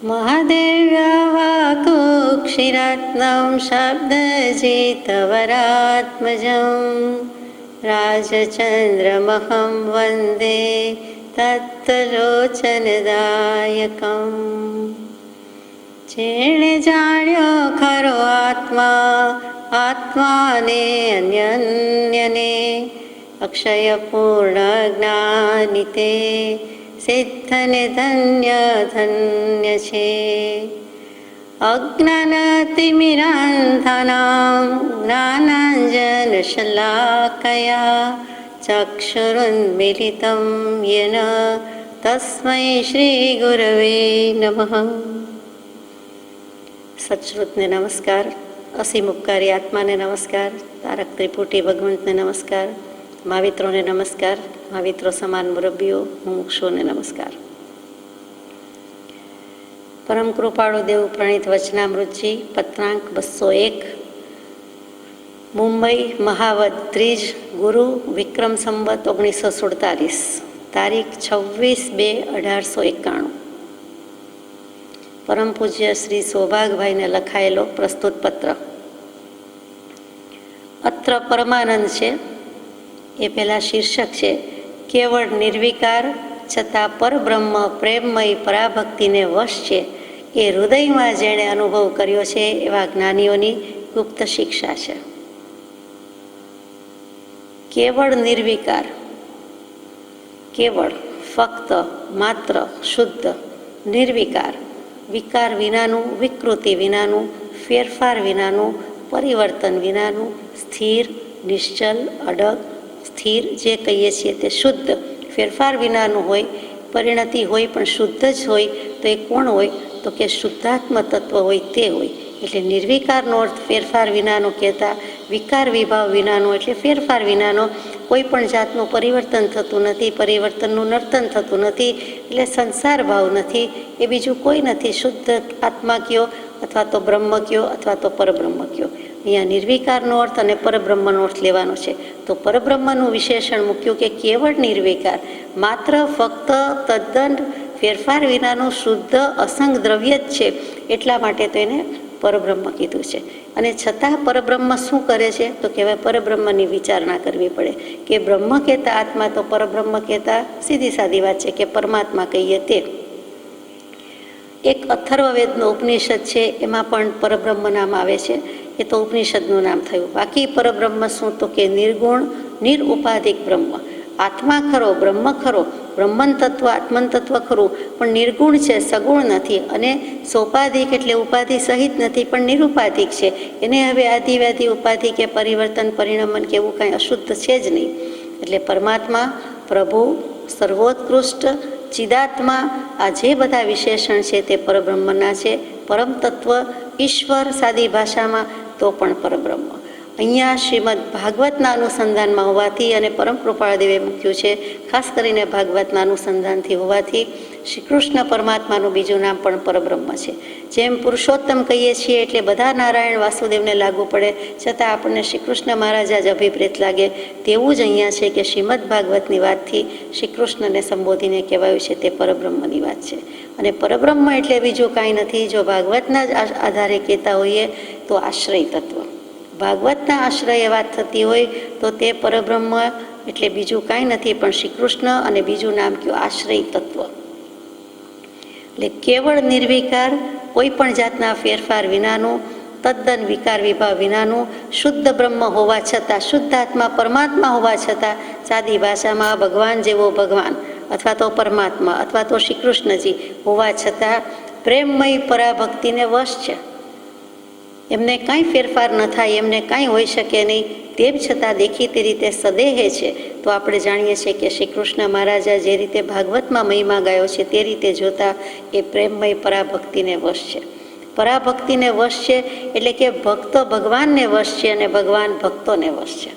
महादेव्यावाकुक्षिरत्नं शब्दजितवरात्मजं राजचन्द्रमहं वन्दे तत्तलोचनदायकम्। जेणे जाण्यो खरो आत्माने अन्यन्यने अक्षयपूर्णज्ञानिते सिद्धने धन्य छे। अज्ञानतिमिरान्धानां ज्ञानाञ्जनशलाकया चक्षुरुन्मीलितं येन तस्मै श्रीगुरवे नमः। सच्श्रुतने नमस्कार, असीम उपकारी आत्माने नमस्कार, तारक त्रिपुटी भगवंतने नमस्कार, महावित्रोने नमस्कार, महाविત્રો સમાન મુરબ્બીઓ મુમુક્ષુઓને નમસ્કાર। પરમ કૃપાળુ દેવ પ્રણીત વચનામૃતજી પત્રાંક 201 મુંબઈ મહાવદ ત્રીજ ગુરુ વિક્રમ સંવત 1947 તારીખ 26/2/1891 પરમ પૂજ્ય શ્રી સૌભાગભાઈને લખાયેલો પ્રસ્તુત પત્ર। અત્ર પરમાનંદ છે એ પહેલાં શીર્ષક છે કેવળ નિર્વિકાર છતાં પરબ્રહ્મ પ્રેમમય પરાભક્તિને વશ છે એ હૃદયમાં જેણે અનુભવ કર્યો છે એવા જ્ઞાનીઓની ગુપ્ત શિક્ષા છે। કેવળ નિર્વિકાર, કેવળ ફક્ત માત્ર શુદ્ધ, નિર્વિકાર વિકાર વિનાનું, વિકૃતિ વિનાનું, ફેરફાર વિનાનું, પરિવર્તન વિનાનું, સ્થિર, નિશ્ચલ, અડગ, સ્થિર જે કહીએ છીએ તે શુદ્ધ, ફેરફાર વિનાનું હોય, પરિણતિ હોય પણ શુદ્ધ જ હોય તો એ કોણ હોય તો કે શુદ્ધાત્મ તત્વ હોય તે હોય। એટલે નિર્વિકારનો અર્થ ફેરફાર વિનાનો કહેતા, વિકાર વિભાવ વિનાનો એટલે ફેરફાર વિનાનો, કોઈ પણ જાતનું પરિવર્તન થતું નથી, પરિવર્તનનું નર્તન થતું નથી, એટલે સંસાર ભાવ નથી, એ બીજું કોઈ નથી। શુદ્ધ આત્મા કયો અથવા તો બ્રહ્મ કયો અથવા તો પરબ્રહ્મ કયો। અહીંયા નિર્વિકારનો અર્થ અને પરબ્રહ્મનો અર્થ લેવાનો છે। તો પરબ્રહ્મનું વિશેષણ મૂક્યું કે કેવળ નિર્વિકાર, માત્ર ફક્ત તદ્દન ફેરફાર વિનાનું શુદ્ધ અસંગ દ્રવ્ય જ છે, એટલા માટે તો એને પરબ્રહ્મ કીધું છે। અને છતાં પરબ્રહ્મ શું કરે છે તો કહેવાય પરબ્રહ્મની વિચારણા કરવી પડે કે બ્રહ્મ કહેતા આત્મા તો પરબ્રહ્મ કહેતા સીધી સાદી વાત છે કે પરમાત્મા કહીએ તે। એક અથર્વવેદનો ઉપનિષદ છે એમાં પણ પરબ્રહ્મ નામ આવે છે, એ તો ઉપનિષદનું નામ થયું। બાકી પરબ્રહ્મ શું તો કે નિર્ગુણ નિરુપાધિક બ્રહ્મ, આત્મા ખરો, બ્રહ્મ ખરો, બ્રહ્મન તત્વ આત્મન તત્વ ખરું પણ નિર્ગુણ છે, સગુણ નથી, અને સોપાધિક એટલે ઉપાધિ સહિત નથી પણ નિરુપાધિક છે। એને હવે આધિવ્યાધિ ઉપાધિ કે પરિવર્તન પરિણમન કે એવું કાંઈ અશુદ્ધ છે જ નહીં। એટલે પરમાત્મા, પ્રભુ, સર્વોત્કૃષ્ટ, ચિદાત્મા, આ જે બધા વિશેષણ છે તે પરબ્રહ્મના છે। પરમ તત્વ, ઈશ્વર સાદી ભાષામાં તો પણ પરબ્રહ્મ। અહીંયા શ્રીમદ ભાગવતના અનુસંધાનમાં હોવાથી અને પરમ કૃપાળદેવે મૂક્યું છે, ખાસ કરીને ભાગવતના અનુસંધાનથી હોવાથી શ્રી કૃષ્ણ પરમાત્માનું બીજું નામ પણ પરબ્રહ્મ છે। જેમ પુરુષોત્તમ કહીએ છીએ એટલે બધા નારાયણ વાસુદેવને લાગુ પડે, છતાં આપણને શ્રી કૃષ્ણ મહારાજા જ અભિપ્રેત લાગે, તેવું જ અહીંયા છે કે શ્રીમદ ભાગવતની વાતથી શ્રી કૃષ્ણને સંબોધીને કહેવાયું છે તે પરબ્રહ્મની વાત છે। અને પરબ્રહ્મ એટલે બીજું કાંઈ નથી, જો ભાગવતના જ આધારે કહેતા હોઈએ તો આશ્રય તત્વ, ભાગવતના આશ્રયે વાત થતી હોય તો તે પરબ્રહ્મ એટલે બીજું કાંઈ નથી પણ શ્રી કૃષ્ણ, અને બીજું નામ કયું આશ્રય તત્વ। એટલે કેવળ નિર્વિકાર, કોઈ પણ જાતના ફેરફાર વિનાનું, તદ્દન વિકાર વિભાવ વિનાનું, શુદ્ધ બ્રહ્મ હોવા છતાં, શુદ્ધ આત્મા પરમાત્મા હોવા છતાં, સાદી ભાષામાં ભગવાન જેવો ભગવાન અથવા તો પરમાત્મા અથવા તો શ્રી કૃષ્ણજી હોવા છતાં પ્રેમમય પરાભક્તિને વશ છે। એમને કાંઈ ફેરફાર ન થાય, એમને કાંઈ હોઈ શકે નહીં, તેમ છતાં દેખીતી રીતે સદેહે છે। તો આપણે જાણીએ છીએ કે શ્રી કૃષ્ણ મહારાજા જે રીતે ભાગવતમાં મહિમા ગાયો છે તે રીતે જોતા એ પ્રેમમય પરાભક્તિને વશ છે। પરાભક્તિને વશ છે એટલે કે ભક્તો ભગવાનને વશ છે અને ભગવાન ભક્તોને વશ છે।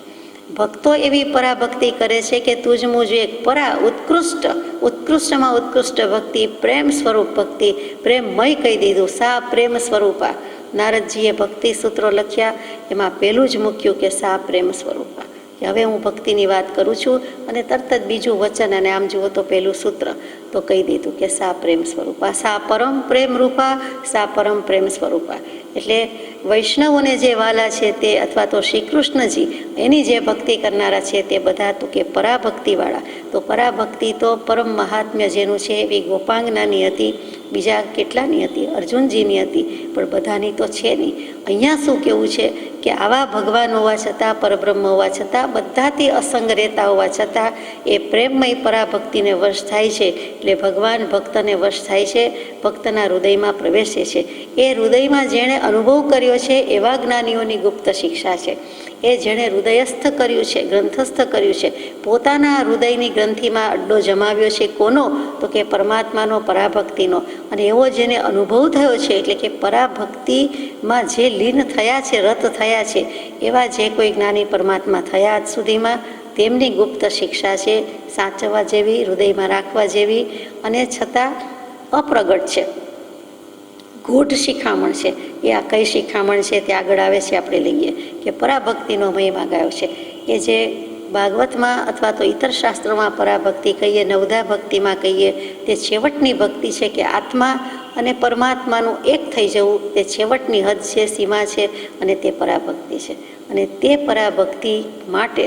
ભક્તો એવી પરાભક્તિ કરે છે કે તુજ મુજ એક પરા ઉત્કૃષ્ટ, ઉત્કૃષ્ટમાં ઉત્કૃષ્ટ ભક્તિ, પ્રેમ સ્વરૂપ ભક્તિ, પ્રેમમય કહી દીધું, સા પ્રેમ સ્વરૂપા। નારદજીએ ભક્તિ સૂત્રો લખ્યા, એમાં પહેલું જ મૂક્યું કે સા પ્રેમ સ્વરૂપા। કે હવે હું ભક્તિની વાત કરું છું અને તરત જ બીજું વચન, અને આમ જુઓ તો પહેલું સૂત્ર તો કહી દીધું કે સા પ્રેમ સ્વરૂપા, સા પરમ પ્રેમ રૂપા, સા પરમ પ્રેમ સ્વરૂપા. એટલે વૈષ્ણવોને જે વાલા છે તે, અથવા તો શ્રી કૃષ્ણજી એની જે ભક્તિ કરનારા છે તે બધા તો કે પરાભક્તિવાળા. તો પરાભક્તિ તો પરમ મહાત્મ્ય જેનું છે એવી ગોપાંગનાની હતી, બીજા કેટલાની હતી, અર્જુનજીની હતી, પણ બધાની તો છે નહીં. અહીંયા શું કેવું છે કે આવા ભગવાન હોવા છતાં, પરબ્રહ્મ હોવા છતાં, બધાથી અસંગ રહેતા હોવા છતાં એ પ્રેમમય પરાભક્તિને વશ થાય છે. એટલે ભગવાન ભક્તને વશ થાય છે, ભક્તના હૃદયમાં પ્રવેશે છે. એ હૃદયમાં જેણે અનુભવ કર્યો છે એવા જ્ઞાનીઓની ગુપ્ત શિક્ષા છે. એ જેણે હૃદયસ્થ કર્યું છે, ગ્રંથસ્થ કર્યું છે, પોતાના હૃદયની ગ્રંથિમાં અડ્ડો જમાવ્યો છે. કોનો? તો કે પરમાત્માનો, પરાભક્તિનો. અને એવો જેને અનુભવ થયો છે, એટલે કે પરાભક્તિમાં જે લીન થયા છે, રત થયા છે, એવા જે કોઈ જ્ઞાની પરમાત્મા થયા આજ સુધીમાં, તેમની ગુપ્ત શિક્ષા છે, સાચવવા જેવી, હૃદયમાં રાખવા જેવી, અને છતાં અપ્રગટ છે, ગૂઢ શિખામણ છે. એ આ કઈ શિખામણ છે તે આગળ આવે છે, આપણે લઈએ કે પરાભક્તિનો મહિમા ગાયો છે. એ જે ભાગવતમાં અથવા તો ઇતર શાસ્ત્રોમાં પરાભક્તિ કહીએ, નવધા ભક્તિમાં કહીએ, તે છેવટની ભક્તિ છે કે આત્મા અને પરમાત્માનું એક થઈ જવું, તે છેવટની હદ છે, સીમા છે, અને તે પરાભક્તિ છે. અને તે પરાભક્તિ માટે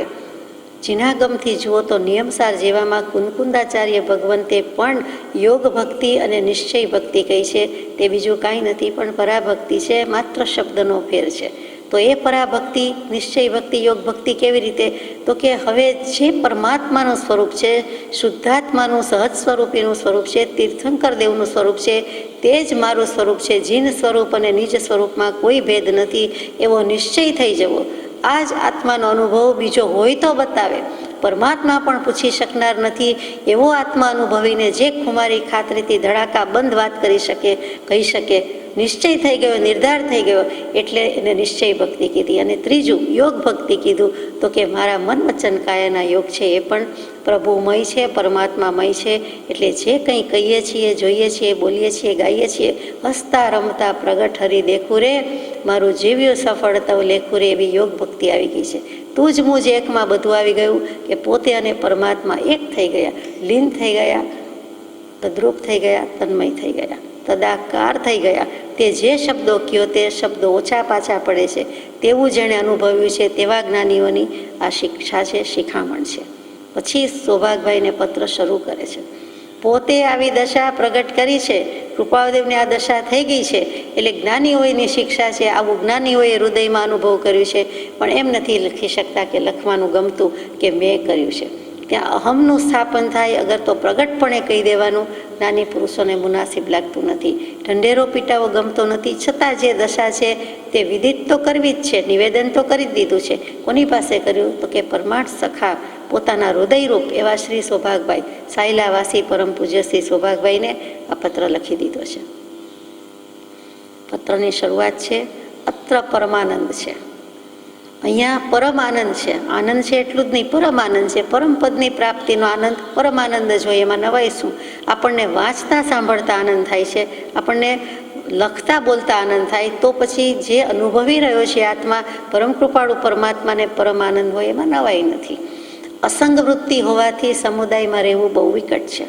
જિનાગમથી જુઓ તો નિયમસાર જેવામાં કુંકુંદાચાર્ય ભગવંતે પણ યોગ ભક્તિ અને નિશ્ચય ભક્તિ કહી છે. તે બીજું કાંઈ નથી પણ પરાભક્તિ છે, માત્ર શબ્દનો ફેર છે. તો એ પરાભક્તિ, નિશ્ચય ભક્તિ, યોગ ભક્તિ કેવી રીતે? તો કે હવે જે પરમાત્માનું સ્વરૂપ છે, શુદ્ધાત્માનું સહજ સ્વરૂપીનું સ્વરૂપ છે, તીર્થંકર દેવનું સ્વરૂપ છે, તે જ મારું સ્વરૂપ છે. જીન સ્વરૂપ અને નિજ સ્વરૂપમાં કોઈ ભેદ નથી, એવો નિશ્ચય થઈ જવો. આ જ આત્માનો અનુભવ બીજો હોય તો બતાવે, પરમાત્મા પણ પૂછી શકનાર નથી એવો આત્મા અનુભવીને જે ખુમારી ખાતરીથી ધડાકા બંધ વાત કરી શકે, કહી શકે, નિશ્ચય થઈ ગયો, નિર્ધાર થઈ ગયો, એટલે એને નિશ્ચય ભક્તિ કીધી. અને ત્રીજું યોગ ભક્તિ કીધું. તો કે મારા મન વચન કાયાના યોગ છે એ પણ પ્રભુમય છે, પરમાત્મામય છે. એટલે જે કંઈ કહીએ છીએ, જોઈએ છીએ, બોલીએ છીએ, ગાઈએ છીએ, હસતા રમતા પ્રગટ હરી દેખું રે, મારું જીવ્યું સફળ તવ લેખું રે, એવી યોગ ભક્તિ આવી ગઈ છે. તું જ મુજ એકમાં બધું આવી ગયું કે પોતે અને પરમાત્મા એક થઈ ગયા, લીન થઈ ગયા, તદ્રુપ થઈ ગયા, તન્મય થઈ ગયા, તદાકાર થઈ ગયા. તે જે શબ્દો કયો તે શબ્દો ઓછા પાછા પડે છે, તેવું જેણે અનુભવ્યું છે તેવા જ્ઞાનીઓની આ શિક્ષા છે, શિખામણ છે. પછી સૌભાગભાઈને પત્ર શરૂ કરે છે. પોતે આવી દશા પ્રગટ કરી છે, કૃપાદેવને આ દશા થઈ ગઈ છે, એટલે જ્ઞાનીઓની શિક્ષા છે. આવું જ્ઞાનીઓએ હૃદયમાં અનુભવ કર્યું છે, પણ એમ નથી લખી શકતા કે લખવાનું ગમતું કે મેં કર્યું છે. ત્યાં અહમનું સ્થાપન થાય અગર તો પ્રગટપણે કહી દેવાનું જ્ઞાની પુરુષોને મુનાસિબ લાગતું નથી. ઢંઢેરો પીટાવો ગમતો નથી. છતાં જે દશા છે તે વિદિત તો કરવી જ છે, નિવેદન તો કરી જ દીધું છે. કોની પાસે કર્યું? તો કે પરમાર્થ સખા, પોતાના હૃદયરૂપ એવા શ્રી સૌભાગભાઈ, સાયલાવાસી પરમ પૂજ્ય શ્રી સૌભાગભાઈને આ પત્ર લખી દીધો છે. પત્રની શરૂઆત છે, અત્ર પરમાનંદ છે. અહીંયા પરમ આનંદ છે. આનંદ છે એટલું જ નહીં, પરમ આનંદ છે. પરમપદની પ્રાપ્તિનો આનંદ, પરમાનંદ જ હોય, એમાં નવાઈ શું? આપણને વાંચતા સાંભળતા આનંદ થાય છે, આપણને લખતા બોલતા આનંદ થાય, તો પછી જે અનુભવી રહ્યો છે આત્મા, પરમ કૃપાળુ પરમાત્માને પરમ આનંદ હોય, એમાં નવાઈ નથી. અસંગ વૃત્તિ હોવાથી સમુદાયમાં રહેવું બહુ વિકટ છે.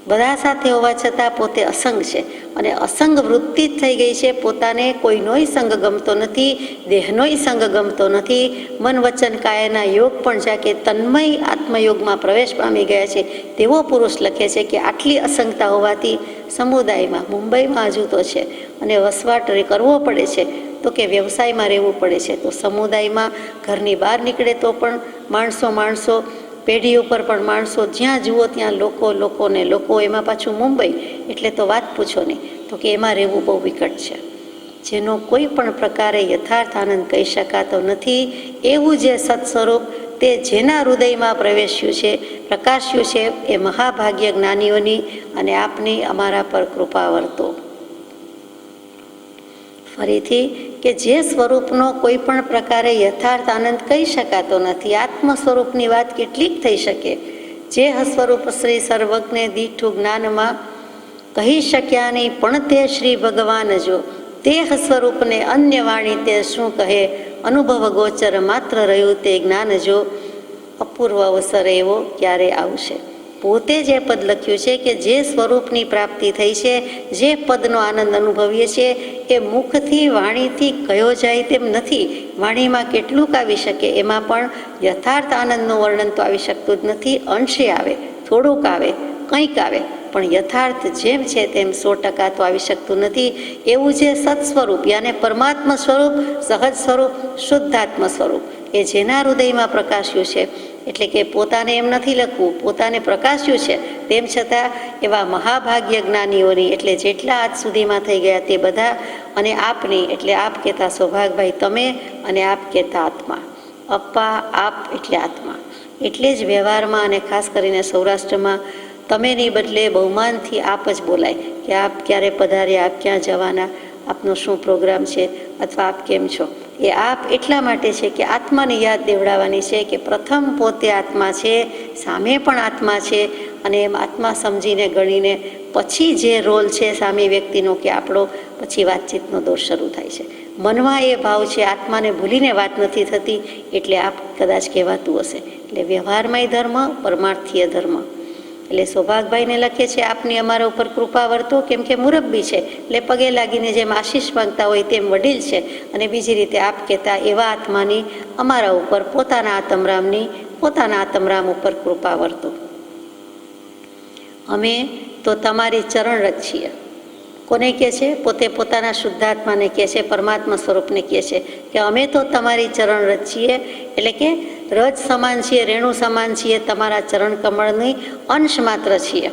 બધા સાથે હોવા છતાં પોતે અસંગ છે, અને અસંગ વૃત્તિ જ થઈ ગઈ છે. પોતાને કોઈનોય સંગ ગમતો નથી, દેહનોય સંગ ગમતો નથી. મન વચન કાયાના યોગ પણ જાકે તન્મય આત્મયોગમાં પ્રવેશ પામી ગયા છે તેવો પુરુષ લખે છે કે આટલી અસંગતા હોવાથી સમુદાયમાં, મુંબઈમાં હજુ તો છે, અને વસવાટ કરવો પડે છે, તો કે વ્યવસાયમાં રહેવું પડે છે, તો સમુદાયમાં ઘરની બહાર નીકળે તો પણ માણસો, પેઢી ઉપર પણ માણસો, જ્યાં જુઓ ત્યાં લોકોને લોકો, એમાં પાછું મુંબઈ એટલે તો વાત પૂછો નહીં. તો કે એમાં રહેવું બહુ વિકટ છે. જેનો કોઈ પણ પ્રકારે યથાર્થ આનંદ કહી શકાતો નથી, એવું જે સત્સ્વરૂપ તે જેના હૃદયમાં પ્રવેશ્યું છે, પ્રકાશ્યું છે, એ મહાભાગ્ય જ્ઞાનીઓની અને આપની અમારા પર કૃપા વર્તો. ફરીથી કે જે સ્વરૂપનો કોઈ પણ પ્રકારે યથાર્થ આનંદ કહી શકાતો નથી, આત્મ સ્વરૂપની વાત કેટલીક થઈ શકે? જે સ્વરૂપ શ્રી સર્વજ્ઞ દીઠું જ્ઞાનમાં કહી શક્યા નહીં, પણ તે શ્રી ભગવાન જો તે સ્વરૂપને અન્ય વાણી તે શું કહે? અનુભવ ગોચર માત્ર રહ્યું તે જ્ઞાન જો અપૂર્વ અવસર એવો ક્યારે આવશે. પોતે જે પદ લખ્યું છે કે જે સ્વરૂપની પ્રાપ્તિ થઈ છે, જે પદનો આનંદ અનુભવીએ છીએ એ મુખથી વાણીથી કયો જાય તેમ નથી. વાણીમાં કેટલુંક આવી શકે, એમાં પણ યથાર્થ આનંદનું વર્ણન તો આવી શકતું જ નથી. અંશે આવે, થોડુંક આવે, કંઈક આવે, પણ યથાર્થ જેમ છે તેમ 100% તો આવી શકતું નથી. એવું જે સત સ્વરૂપ યાને પરમાત્મા સ્વરૂપ, સહજ સ્વરૂપ, શુદ્ધાત્મ સ્વરૂપ એ જેના હૃદયમાં પ્રકાશ્યું છે, એટલે કે પોતાને એમ નથી લખવું, પોતાને પ્રકાશ્યું છે, તેમ છતાં એવા મહાભાગ્ય જ્ઞાનીઓની, એટલે જેટલા આજ સુધીમાં થઈ ગયા તે બધા, અને આપની એટલે આપ કહેતા સૌભાગભાઈ તમે, અને આપ કહેતા આત્મા, અપ્પા આપ એટલે આત્મા. એટલે જ વ્યવહારમાં અને ખાસ કરીને સૌરાષ્ટ્રમાં તમેની બદલે બહુમાનથી આપ જ બોલાય કે આપ ક્યારે પધાર્યા, આપ ક્યાં જવાના, આપનો શું પ્રોગ્રામ છે, અથવા આપ કેમ છો. એ આપ એટલા માટે છે કે આત્માની યાદ દેવડાવવાની છે કે પ્રથમ પોતે આત્મા છે, સામે પણ આત્મા છે, અને એમ આત્મા સમજીને ગણીને પછી જે રોલ છે સામી વ્યક્તિનો કે આપણો, પછી વાતચીતનો દોર શરૂ થાય છે. મનમાં એ ભાવ છે, આત્માને ભૂલીને વાત નથી થતી, એટલે આપ કદાચ કહેવાતું હશે. એટલે વ્યવહારમય ધર્મ, પરમાર્થીય ધર્મ. એટલે સૌભાગભાઈને લખે છે આપની અમારા ઉપર કૃપા વર્તો, કેમ કે મુરબ્બી છે, એટલે પગે લાગીને જેમ આશીષ માંગતા હોય તેમ વડીલ છે. અને બીજી રીતે આપ કહેતા એવા આત્માની અમારા ઉપર પોતાના આત્મરામ ઉપર કૃપા વર્તો. અમે તો તમારી ચરણરજ છીએ. કોને કહે છે? પોતે પોતાના શુદ્ધાત્માને કહે છે, પરમાત્મા સ્વરૂપને કહે છે કે અમે તો તમારી ચરણરજ છીએ, એટલે કે રજ સમાન છીએ, રેણુ સમાન છીએ, તમારા ચરણ કમળની અંશ માત્ર છીએ.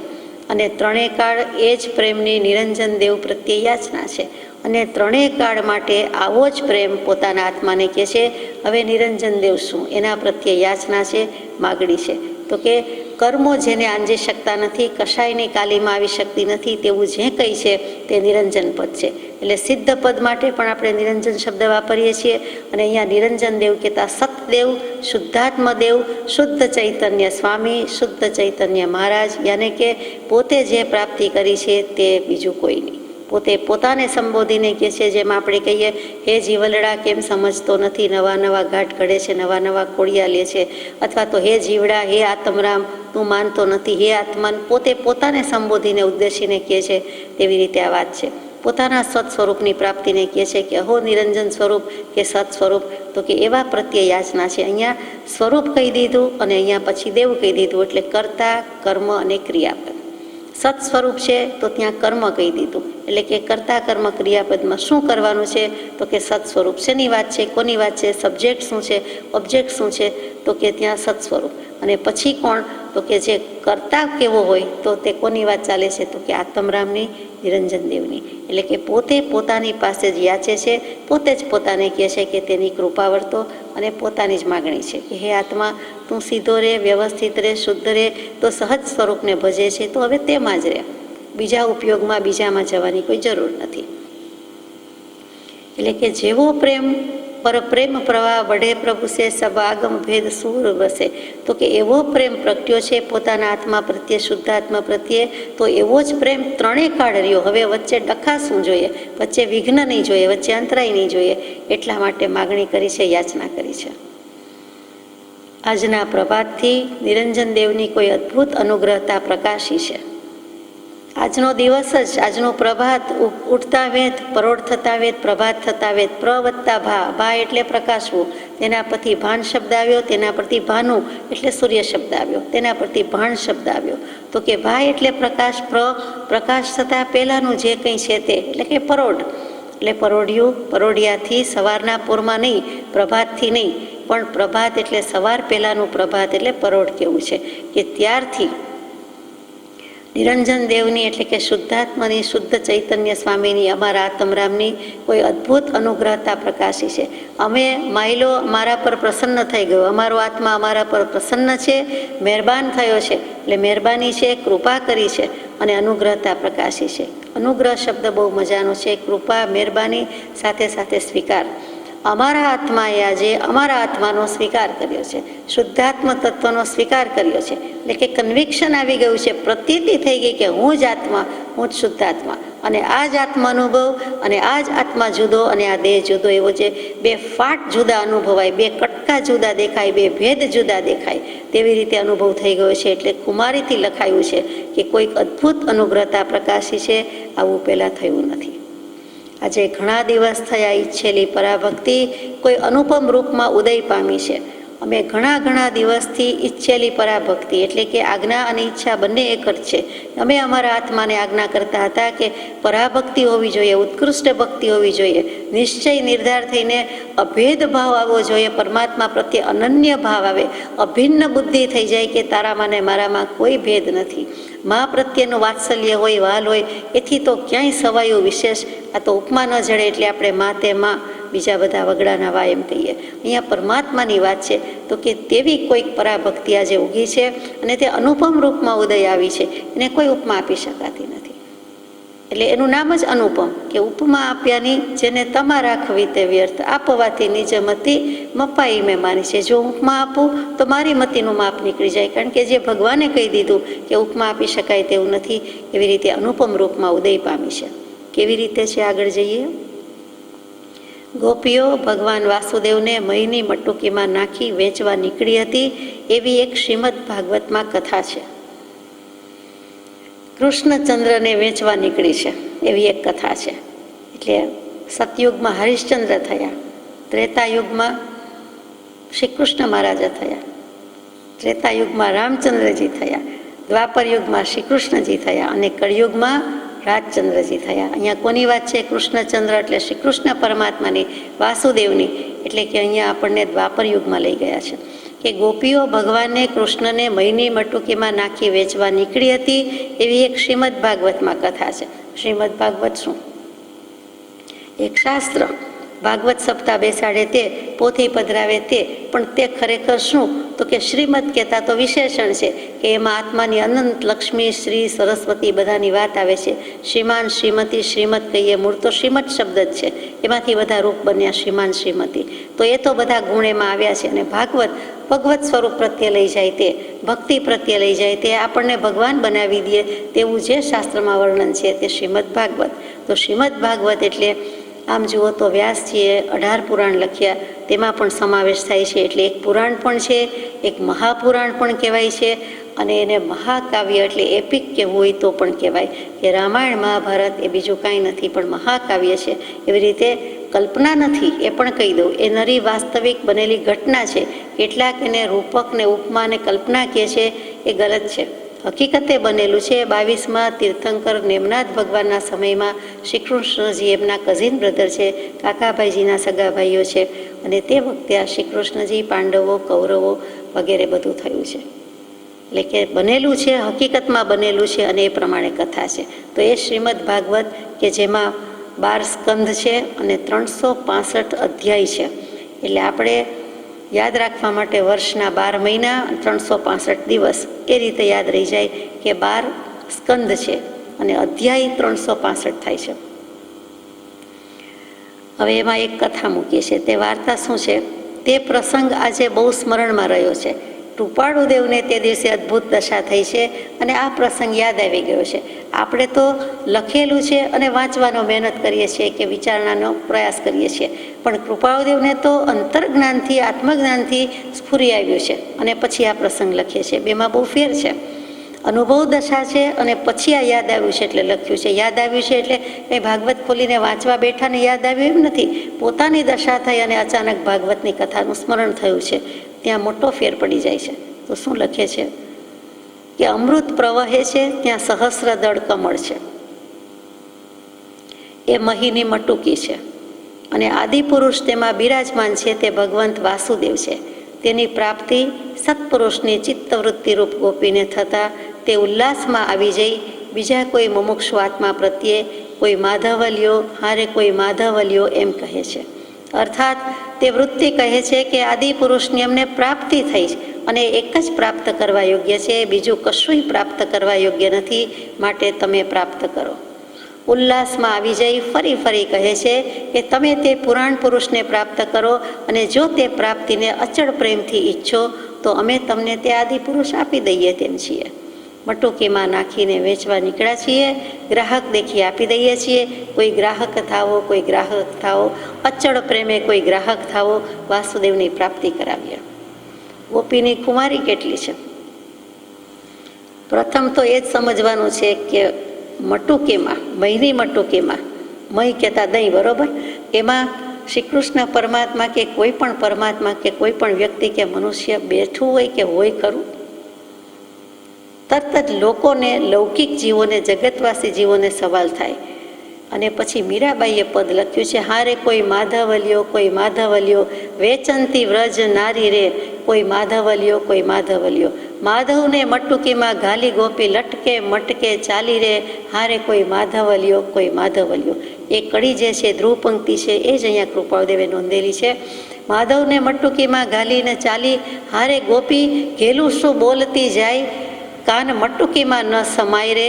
અને ત્રણેય કાળ એ જ પ્રેમની નિરંજન દેવ પ્રત્યે યાચના છે. અને ત્રણેય કાળ માટે આવો જ પ્રેમ પોતાના આત્માને કહે છે. હવે નિરંજન દેવ શું? એના પ્રત્યે યાચના છે, માગણી છે. તો કે કર્મો જેને આંજી શકતા નથી, કશાયની કાલીમાં આવી શકતી નથી, તેવું જે કંઈ છે તે નિરંજન પદ છે. એટલે સિદ્ધ પદ માટે પણ આપણે નિરંજન શબ્દ વાપરીએ છીએ. અને અહીંયા નિરંજન દેવ કહેતા સતદેવ, શુદ્ધાત્મ દેવ, શુદ્ધ ચૈતન્ય સ્વામી, શુદ્ધ ચૈતન્ય મહારાજ, યાને કે પોતે જે પ્રાપ્તિ કરી છે તે બીજું કોઈ નહીં. પોતે પોતાને સંબોધીને કહે છે, જેમ આપણે કહીએ હે જીવલડા કેમ સમજતો નથી, નવા નવા ઘાટ ઘડે છે, નવા નવા કોળિયા લે છે, અથવા તો હે જીવડા, હે આત્મરામ તું માનતો નથી, હે આત્માન, પોતે પોતાને સંબોધીને ઉદ્દેશીને કહે છે. તેવી રીતે આ વાત છે. પોતાના સત સ્વરૂપની પ્રાપ્તિને કહે છે કે અહો નિરંજન સ્વરૂપ કે સત સ્વરૂપ, તો કે એવા પ્રત્યે યાચના છે. અહીંયા સ્વરૂપ કહી દીધું અને અહીંયા પછી દેવ કહી દીધું, એટલે કર્તા, કર્મ અને ક્રિયાપદ. સત સ્વરૂપ છે તો ત્યાં કર્મ કહી દીધું, એટલે કે કર્તા કર્મ ક્રિયાપદમાં શું કરવાનું છે? તો કે સત સ્વરૂપ. શેની વાત છે? કોની વાત છે? સબ્જેક્ટ શું છે? ઓબ્જેક્ટ શું છે? તો કે ત્યાં સત સ્વરૂપ. અને પછી કોણ? તો કે જે કર્તા કેવો હોય તો તે કોની વાત ચાલે છે? તો કે આત્મરામની, નિરંજન દેવની. એટલે કે પોતે પોતાની પાસે જ યાચે છે, પોતે જ પોતાને કહે છે કે તેની કૃપા વર્તો, અને પોતાની જ માગણી છે કે હે આત્મા તું સીધો રહે, વ્યવસ્થિત રહે, શુદ્ધ રહે, તો સહજ સ્વરૂપને ભજે છે તો હવે તેમાં જ રહે, બીજા ઉપયોગમાં બીજામાં જવાની કોઈ જરૂર નથી. એટલે કે જેવો પ્રેમ પર પ્રેમ પ્રવાહ વડે પ્રભુ છે, સબ આગમ ભેદ સૂર વસે. તો કે એવો પ્રેમ પ્રગટ્યો છે પોતાના આત્મા પ્રત્યે, શુદ્ધાત્મા પ્રત્યે, તો એવો જ પ્રેમ ત્રણેય કાળ રહ્યો. હવે વચ્ચે ડખા શું જોઈએ? વચ્ચે વિઘ્ન નહીં જોઈએ, વચ્ચે અંતરાય નહીં જોઈએ. એટલા માટે માગણી કરી છે, યાચના કરી છે. આજના પ્રભાતથી નિરંજન દેવની કોઈ અદ્ભુત અનુગ્રહતા પ્રકાશી છે. આજનો દિવસ જ, આજનું પ્રભાત, ઉઠતા વેત, પરોઢ થતા વેત, પ્રભાત થતા વેત, પ્રવત્તા ભા એટલે પ્રકાશવું, તેના પરથી ભાન શબ્દ આવ્યો, તેના પરથી ભાનુ એટલે સૂર્ય શબ્દ આવ્યો, તેના પરથી ભાણ શબ્દ આવ્યો. તો કે ભા એટલે પ્રકાશ, પ્રકાશ થતાં પહેલાંનું જે કંઈ છે તે, એટલે કે પરોઢ. એટલે પરોઢિયું, પરોઢિયાથી સવારના પૂરમાં નહીં, પ્રભાતથી નહીં, પણ પ્રભાત એટલે સવાર પહેલાંનું પ્રભાત, એટલે પરોઢ કેવું છે કે ત્યારથી નિરંજન દેવની, એટલે કે શુદ્ધાત્માની, શુદ્ધ ચૈતન્ય સ્વામીની, અમારા આત્મરામની કોઈ અદ્ભુત અનુગ્રહતા પ્રકાશી છે. અમે માયલો મારા પર પ્રસન્ન થઈ ગયો, અમારો આત્મા અમારા પર પ્રસન્ન છે, મહેરબાન થયો છે. એટલે મહેરબાની છે, કૃપા કરી છે, અને અનુગ્રહતા પ્રકાશી છે. અનુગ્રહ શબ્દ બહુ મજાનો છે. કૃપા, મહેરબાની સાથે સાથે સ્વીકાર. અમારા આત્માએ આજે અમારા આત્માનો સ્વીકાર કર્યો છે, શુદ્ધાત્મ તત્વનો સ્વીકાર કર્યો છે. એટલે કે કન્વિક્શન આવી ગયું છે, પ્રતીતિ થઈ ગઈ કે હું જ આત્મા, હું જ શુદ્ધાત્મા. અને આ જ આત્મા અનુભવ અને આ જ આત્મા જુદો અને આ દેહ જુદો, એવો જે બે ફાટ જુદા અનુભવાય, બે કટકા જુદા દેખાય, બે ભેદ જુદા દેખાય, તેવી રીતે અનુભવ થઈ ગયો છે. એટલે કુમારીથી લખાયું છે કે કોઈક અદ્ભુત અનુગ્રહતા પ્રકાશી છે, આવું પહેલાં થયું નથી. આજે ઘણા દિવસ થયા ઈચ્છેલી પરાભક્તિ કોઈ અનુપમ રૂપમાં ઉદય પામી છે. અમે ઘણા દિવસથી ઈચ્છેલી પરાભક્તિ એટલે કે આજ્ઞા અને ઈચ્છા બંને એક જ છે. અમે અમારા આત્માને આજ્ઞા કરતા હતા કે પરાભક્તિ હોવી જોઈએ, ઉત્કૃષ્ટ ભક્તિ હોવી જોઈએ, નિશ્ચય નિર્ધાર થઈને અભેદ ભાવ આવવો જોઈએ, પરમાત્મા પ્રત્યે અનન્ય ભાવ આવે, અભિન્ન બુદ્ધિ થઈ જાય કે તારામાં ને મારામાં કોઈ ભેદ નથી. મા પ્રત્યેનું વાત્સલ્ય હોય, વાલ હોય, એથી તો ક્યાંય સવાયું વિશેષ. આ તો ઉપમા ન જડે એટલે આપણે મા તે માં, બીજા બધા વગડાના વા એમ કહીએ. અહીંયા પરમાત્માની વાત છે તો કે તેવી કોઈક પરાભક્તિ આજે ઉગી છે અને તે અનુપમ રૂપમાં ઉદય આવી છે. એને કોઈ ઉપમા આપી શકાતી નથી. એટલે એનું નામ જ અનુપમ, કે ઉપમા આપ્યાની જેને તમા રાખવી તે વ્યર્થ, આપવાથી નિજ મતિ મપાઈ મેં માની છે. જો ઉપમા આપું તો મારી મતિનું માપ નીકળી જાય, કારણ કે જે ભગવાને કહી દીધું કે ઉપમા આપી શકાય તેવું નથી, એવી રીતે અનુપમ રૂપમાં ઉદય પામી છે. કેવી રીતે છે આગળ જઈએ. ગોપીઓ ભગવાન વાસુદેવને મહીની મટુકીમાં નાખી વેચવા નીકળી હતી, એવી એક શ્રીમદ ભાગવતમાં કથા છે. કૃષ્ણચંદ્રને વેચવા નીકળી છે એવી એક કથા છે. એટલે સતયુગમાં હરિશ્ચંદ્ર થયા, ત્રેતાયુગમાં શ્રી કૃષ્ણ મહારાજા થયા, ત્રેતાયુગમાં રામચંદ્રજી થયા, દ્વાપર યુગમાં શ્રી કૃષ્ણજી થયા અને કળિયુગમાં રાજચંદ્રજી થયા. અહીંયા કોની વાત છે? કૃષ્ણચંદ્ર એટલે શ્રી કૃષ્ણ પરમાત્માની, વાસુદેવની. એટલે કે અહીંયા આપણને દ્વાપર યુગમાં લઈ ગયા છે કે ગોપીઓ ભગવાનને કૃષ્ણને મહીની મટુકીમાં નાખી વેચવા નીકળી હતી, એવી એક શ્રીમદ ભાગવતમાં કથા છે. શ્રીમદ ભાગવત શું? એક શાસ્ત્ર. ભાગવત સપ્તાહ બેસાડે તે, પોથી પધરાવે તે, પણ તે ખરેખર શું? તો કે શ્રીમદ કહેતા તો વિશેષણ છે કે એમાં આત્માની અનંત લક્ષ્મી, શ્રી, સરસ્વતી બધાની વાત આવે છે. શ્રીમાન, શ્રીમતી, શ્રીમદ કહીએ, મૂળ તો શ્રીમદ શબ્દ જ છે, એમાંથી બધા રૂપ બન્યા શ્રીમાન, શ્રીમતી. તો એ તો બધા ગુણ એમાં આવ્યા છે. અને ભાગવત ભગવત સ્વરૂપ પ્રત્યે લઈ જાય તે, ભક્તિ પ્રત્યે લઈ જાય તે, આપણને ભગવાન બનાવી દે તેવું જે શાસ્ત્રમાં વર્ણન છે તે શ્રીમદ ભાગવત. તો શ્રીમદ ભાગવત એટલે આમ જુઓ તો વ્યાસજીએ 18 પુરાણ લખ્યા, તેમાં પણ સમાવેશ થાય છે. એટલે એક પુરાણ પણ છે, એક મહાપુરાણ પણ કહેવાય છે, અને એને મહાકાવ્ય એટલે એપિક કહેવું હોય તો પણ કહેવાય. કે રામાયણ મહાભારત એ બીજું કાંઈ નથી પણ મહાકાવ્ય છે. એવી રીતે કલ્પના નથી એ પણ કહી દઉં, એ નરી વાસ્તવિક બનેલી ઘટના છે. કેટલાક એને રૂપક ને ઉપમા ને કલ્પના કહે છે, એ ગલત છે. હકીકતે બનેલું છે. 22માં તીર્થંકર નેમનાથ ભગવાનના સમયમાં શ્રી કૃષ્ણજી એમના કઝિન બ્રધર છે, કાકાભાઈજીના સગા ભાઈઓ છે, અને તે વખતે આ શ્રી કૃષ્ણજી, પાંડવો, કૌરવો વગેરે બધું થયું છે. એટલે કે બનેલું છે, હકીકતમાં બનેલું છે, અને એ પ્રમાણે કથા છે. તો એ શ્રીમદ ભાગવત કે જેમાં 12 સ્કંધ છે અને 365 અધ્યાય છે. એટલે આપણે યાદ રાખવા માટે વર્ષના 12 મહિના 365 દિવસ એ રીતે યાદ રહી જાય કે 12 સ્કંદ છે અને અધ્યાય 365 થાય છે. હવે એમાં એક કથા મૂકી છે. તે વાર્તા શું છે? તે પ્રસંગ આજે બહુ સ્મરણમાં રહ્યો છે. કૃપાળુદેવને તે દિવસે અદ્ભુત દશા થઈ છે અને આ પ્રસંગ યાદ આવી ગયો છે. આપણે તો લખેલું છે અને વાંચવાનો મહેનત કરીએ છીએ કે વિચારણાનો પ્રયાસ કરીએ છીએ, પણ કૃપાળુદેવને તો અંતર્જ્ઞાનથી, આત્મજ્ઞાનથી સ્ફુરી આવ્યું છે અને પછી આ પ્રસંગ લખીએ છીએ. બેમાં બહુ ફેર છે. અનુભવ દશા છે અને પછી આ યાદ આવ્યું છે એટલે લખ્યું છે. યાદ આવ્યું છે એટલે કંઈ ભાગવત ખોલીને વાંચવા બેઠા ને યાદ આવ્યું એમ નથી. પોતાની દશા થઈ અને અચાનક ભાગવતની કથાનું સ્મરણ થયું છે, ત્યાં મોટો ફેર પડી જાય છે. તો શું લખે છે કે અમૃત પ્રવહે છે ત્યાં સહસ્ર દળ કમળ છે, એ મહીની મટુકી છે, અને આદિપુરુષ તેમાં બિરાજમાન છે તે ભગવંત વાસુદેવ છે. તેની પ્રાપ્તિ સત્પુરુષની ચિત્તવૃત્તિરૂપ ગોપીને થતાં તે ઉલ્લાસમાં આવી જઈ બીજા કોઈ મુમુક્ષુ આત્મા પ્રત્યે કોઈ માધવલ્યો હારે કોઈ માધવલ્યો એમ કહે છે. અર્થાત તે વૃત્તિ કહે છે કે આદિપુરુષની અમને પ્રાપ્તિ થઈ અને એક જ પ્રાપ્ત કરવા યોગ્ય છે, બીજું કશુંય પ્રાપ્ત કરવા યોગ્ય નથી, માટે તમે પ્રાપ્ત કરો. ઉલ્લાસમાં આવી જઈ ફરી ફરી કહે છે કે તમે તે પુરાણ પુરુષને પ્રાપ્ત કરો, અને જો તે પ્રાપ્તિને અચળ પ્રેમથી ઈચ્છો તો અમે તમને તે આદિપુરુષ આપી દઈએ તેમ છીએ. મટુકીમાં નાખીને વેચવા નીકળ્યા છીએ. ગ્રાહક દેખી આપી દઈએ છીએ. કોઈ ગ્રાહક થાવો, કોઈ ગ્રાહક થાવો, અચળ પ્રેમે કોઈ ગ્રાહક થાવો, વાસુદેવની પ્રાપ્તિ કરાવીએ. ગોપીની કુમારી કેટલી છે? પ્રથમ તો એ જ સમજવાનું છે કે મટુકીમાં, મહીની મટુકીમાં, મહી કહેતા દહીં, બરોબર, એમાં શ્રી કૃષ્ણ પરમાત્મા કે કોઈ પણ પરમાત્મા કે કોઈ પણ વ્યક્તિ કે મનુષ્ય બેઠું હોય કે હોય ખરું? તરત જ લોકોને, લૌકિક જીવોને, જગતવાસી જીવોને સવાલ થાય. અને પછી મીરાબાઈએ પદ લખ્યું છે, હારે કોઈ માધવલ્યો, કોઈ માધવલ્યો, વેચંતી વ્રજ નારી રે, કોઈ માધવલ્યો, કોઈ માધવલ્યો. માધવને મટુકીમાં ઘાલી ગોપી લટકે મટકે ચાલી રે, હારે કોઈ માધવલ્યો, કોઈ માધવલ્યો. એ કડી જે છે, ધ્રુવ પંક્તિ છે, એ જ અહીંયા કૃપાળુદેવે નોંધેલી છે. માધવને મટુકીમાં ઘાલીને ચાલી, હારે ગોપી ઘેલું શું બોલતી જાય, કાન મટુકીમાં ન સમાય રે,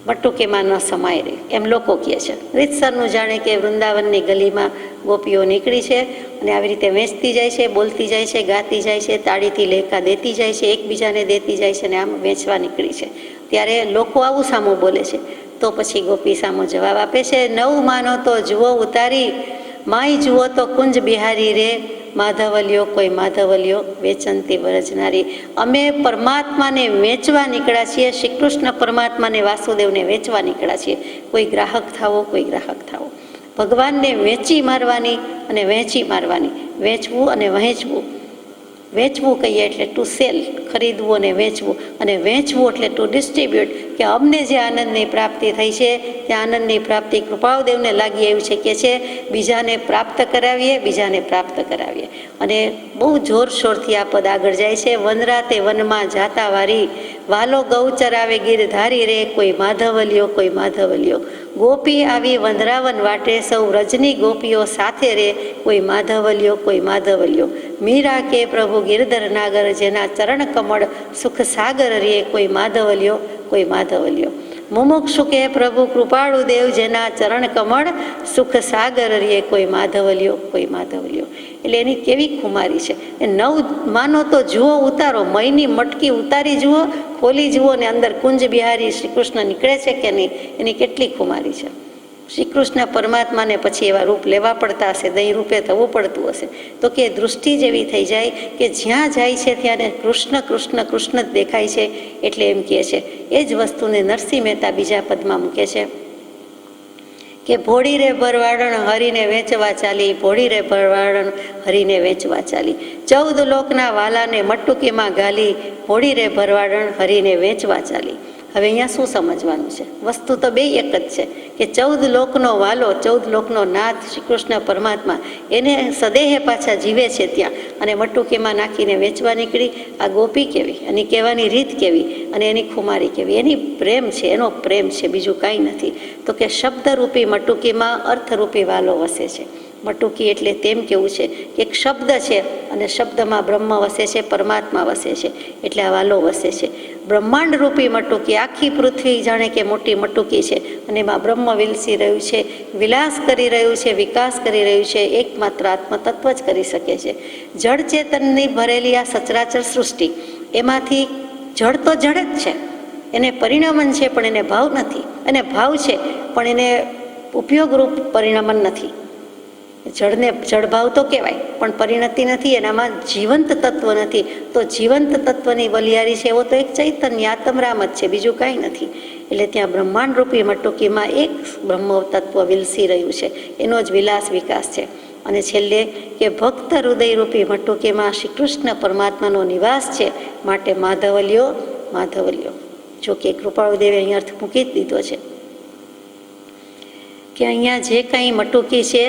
મટુકીમાં ન સમાય રે, એમ લોકો કહે છે. રીતસરનું જાણે કે વૃંદાવનની ગલીમાં ગોપીઓ નીકળી છે અને આવી રીતે વેચતી જાય છે, બોલતી જાય છે, ગાતી જાય છે, તાળીથી લેકા દેતી જાય છે, એકબીજાને દેતી જાય છે અને આમ વેચવા નીકળી છે. ત્યારે લોકો આવું સામું બોલે છે. તો પછી ગોપી સામો જવાબ આપે છે, નવ માનો તો જુઓ ઉતારી, માય જુઓ તો કુંજ બિહારી રે, માધવલ્યો, કોઈ માધવલ્યો, વેચંતી વરજનારી. અમે પરમાત્માને વેચવા નીકળ્યા છીએ, શ્રી કૃષ્ણ પરમાત્માને, વાસુદેવને વેચવા નીકળ્યા છીએ. કોઈ ગ્રાહક થાવો, કોઈ ગ્રાહક થાવો. ભગવાનને વેચી મારવાની અને વહેંચી મારવાની, વેચવું અને વહેંચવું. વેચવું કહીએ એટલે ટુ સેલ, ખરીદવું અને વેચવું, અને વેચવું એટલે ટુ ડિસ્ટ્રીબ્યુટ, કે અમને જે આનંદની પ્રાપ્તિ થઈ છે તે આનંદની પ્રાપ્તિ કૃપાળુદેવને લાગી એવી શક્ય છે, બીજાને પ્રાપ્ત કરાવીએ, બીજાને પ્રાપ્ત કરાવીએ. અને બહુ જોરશોરથી આ પદ આગળ જાય છે, વનરાતે વનમાં જાતા વારી, વાલો ગૌ ચરાવે ગીરધારી રે, કોઈ માધવલ્યો, કોઈ માધવલ્યો. ગોપી આવી વંદરાવન વાટે, સૌ રજની ગોપીઓ સાથે રે, કોઈ માધવલ્યો, કોઈ માધવલ્યો. મીરા કે પ્રભુ ગિરધર નાગર, જેના ચરણ કમળ સુખ સાગર રે, કોઈ માધવલ્યો, કોઈ માધવલ્યો. મુમુક્ષુ કે પ્રભુ કૃપાળુ દેવ, જેના ચરણ કમળ સુખ સાગર રે, કોઈ માધવલ્યો, કોઈ માધવલ્યો. એટલે એની કેવી ખુમારી છે. એ નવ માનો તો જુઓ ઉતારો, મહીની મટકી ઉતારી જુઓ, ખોલી જુઓ ને અંદર કુંજ બિહારી શ્રી કૃષ્ણ નીકળે છે કે નહીં, એની કેટલી ખુમારી છે. શ્રી કૃષ્ણ પરમાત્માને પછી એવા રૂપ લેવા પડતા હશે, દહીં રૂપે થવું પડતું હશે. તો કે દૃષ્ટિ જ એવી થઈ જાય કે જ્યાં જાય છે ત્યારે કૃષ્ણ કૃષ્ણ કૃષ્ણ જ દેખાય છે. એટલે એમ કહે છે, એ જ વસ્તુને નરસિંહ મહેતા બીજા પદમાં મૂકે છે કે ભોળી રે ભરવાડણ હરીને વેચવા ચાલી, ભોળી રે ભરવાડણ હરીને વેચવા ચાલી. 14 લોકના વાલાને મટુકીમાં ઘાલી, ભોળી રે ભરવાડણ હરીને વેચવા ચાલી. હવે અહીંયા શું સમજવાનું છે? વસ્તુ તો બે એક જ છે કે 14 લોકનો વાલો, 14 લોકનો નાથ શ્રી કૃષ્ણ પરમાત્મા, એને સદેહે પાછા જીવે છે ત્યાં, અને મટુકીમાં નાખીને વેચવા નીકળી. આ ગોપી કેવી, એની કહેવાની રીત કેવી, અને એની ખુમારી કેવી, એની પ્રેમ છે, એનો પ્રેમ છે, બીજું કાંઈ નથી. તો કે શબ્દરૂપી મટુકીમાં અર્થરૂપી વાલો વસે છે. મટુકી એટલે તેમ કેવું છે કે એક શબ્દ છે અને શબ્દમાં બ્રહ્મ વસે છે, પરમાત્મા વસે છે, એટલે આ વાલો વસે છે. બ્રહ્માંડ રૂપી મટુકી, આખી પૃથ્વી જાણે કે મોટી મટુકી છે અને એમાં બ્રહ્મ વિલસી રહ્યું છે, વિલાસ કરી રહ્યું છે, વિકાસ કરી રહ્યું છે. એકમાત્ર આત્મતત્વ જ કરી શકે છે. જળ ચેતનની ભરેલી આ સચરાચર સૃષ્ટિ, એમાંથી જળ તો જળ જ છે, એને પરિણમન છે પણ એને ભાવ નથી, અને ભાવ છે પણ એને ઉપયોગરૂપ પરિણમન નથી. જળને જળભાવ તો કહેવાય પણ પરિણતિ નથી, એનામાં જીવંત તત્વ નથી. તો જીવંત તત્વની બલિયારી છે એવો તો એક ચૈતન્ય આત્મરામ જ છે, બીજું કાંઈ નથી. એટલે ત્યાં બ્રહ્માંડ રૂપી મટુકીમાં એક બ્રહ્મ તત્વ વિલસી રહ્યું છે, એનો જ વિલાસ વિકાસ છે. અને છેલ્લે કે ભક્ત હૃદય રૂપી મટુકીમાં શ્રી કૃષ્ણ પરમાત્માનો નિવાસ છે, માટે માધવલ્યો, માધવલ્યો. જો કે કૃપાળુદેવે અહીં અર્થ મૂકી જ દીધો છે કે અહીંયા જે કાંઈ મટુકી છે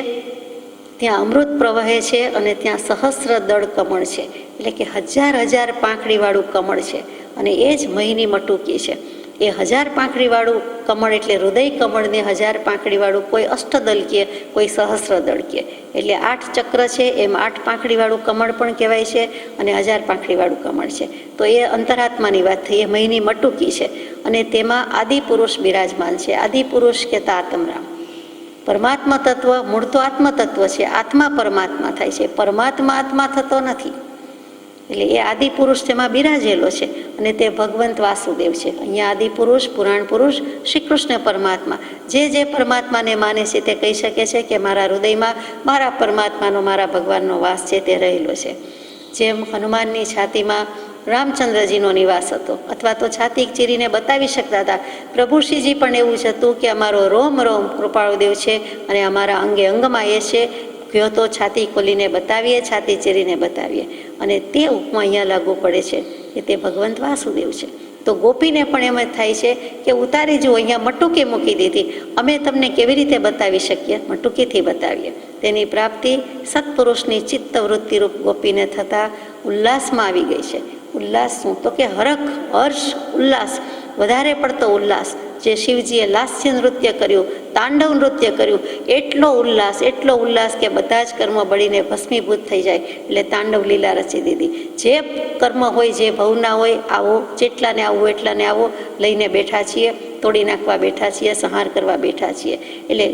ત્યાં અમૃત પ્રવહે છે, અને ત્યાં સહસ્ર દળ કમળ છે, એટલે કે 1000 પાંખડીવાળું કમળ છે. અને એ જ મહીની મટુકી છે. એ 1000 પાંખડીવાળું કમળ એટલે હૃદય કમળને 1000 પાંખડીવાળું, કોઈ અષ્ટદલ કહે, કોઈ સહસ્રદળ કહે. એટલે 8 ચક્ર છે, એમ 8 પાંખડીવાળું કમળ પણ કહેવાય છે, અને 1000 પાંખડીવાળું કમળ છે. તો એ અંતરાત્માની વાત થઈ, એ મહીની મટુકી છે. અને તેમાં આદિપુરુષ બિરાજમાન છે. આદિપુરુષ કહેતા આત્મરામ, પરમાત્મા તત્વ, મૂળ તો આત્મતત્વ છે, આત્મા પરમાત્મા થાય છે, પરમાત્મા આત્મા થતો નથી. એટલે એ આદિપુરુષ તેમાં બિરાજેલો છે. અને તે ભગવંત વાસુદેવ છે. અહીંયા આદિપુરુષ, પુરાણ પુરુષ, શ્રી કૃષ્ણ પરમાત્મા જે પરમાત્માને માને છે તે કહી શકે છે કે મારા હૃદયમાં મારા પરમાત્માનો, મારા ભગવાનનો વાસ છે તે રહેલો છે. જેમ હનુમાનની છાતીમાં રામચંદ્રજીનો નિવાસ હતો, અથવા તો છાતી ચીરીને બતાવી શકતા હતા. પ્રભુ શ્રીજી પણ એવું જ હતું કે અમારો રોમ રોમ કૃપાળુદેવ છે અને અમારા અંગે અંગમાં એ છે. કયો તો છાતી ખોલીને બતાવીએ, છાતી ચીરીને બતાવીએ, અને તે ઉપમા અહીંયા લાગુ પડે છે કે તે ભગવંત વાસુદેવ છે. તો ગોપીને પણ એમ જ થાય છે કે ઉતારી જુઓ, અહીંયા મટુકી મૂકી દીધી, અમે તમને કેવી રીતે બતાવી શકીએ? મટુકીથી બતાવીએ. તેની પ્રાપ્તિ સત્પુરુષની ચિત્તવૃત્તિરૂપ ગોપીને થતાં ઉલ્લાસમાં આવી ગઈ છે. ઉલ્લાસ શું? તો કે હરખ, હર્ષ, ઉલ્લાસ, વધારે પડતો ઉલ્લાસ. જે શિવજીએ લાસ્ય નૃત્ય કર્યું, તાંડવ નૃત્ય કર્યું, એટલો ઉલ્લાસ કે બધા જ કર્મ બળીને ભસ્મીભૂત થઈ જાય. એટલે તાંડવ લીલા રચી દીધી. જે કર્મ હોય, જે ભવના હોય, આવો, જેટલાને આવવું એટલાને આવો, લઈને બેઠા છીએ, તોડી નાખવા બેઠા છીએ, સંહાર કરવા બેઠા છીએ. એટલે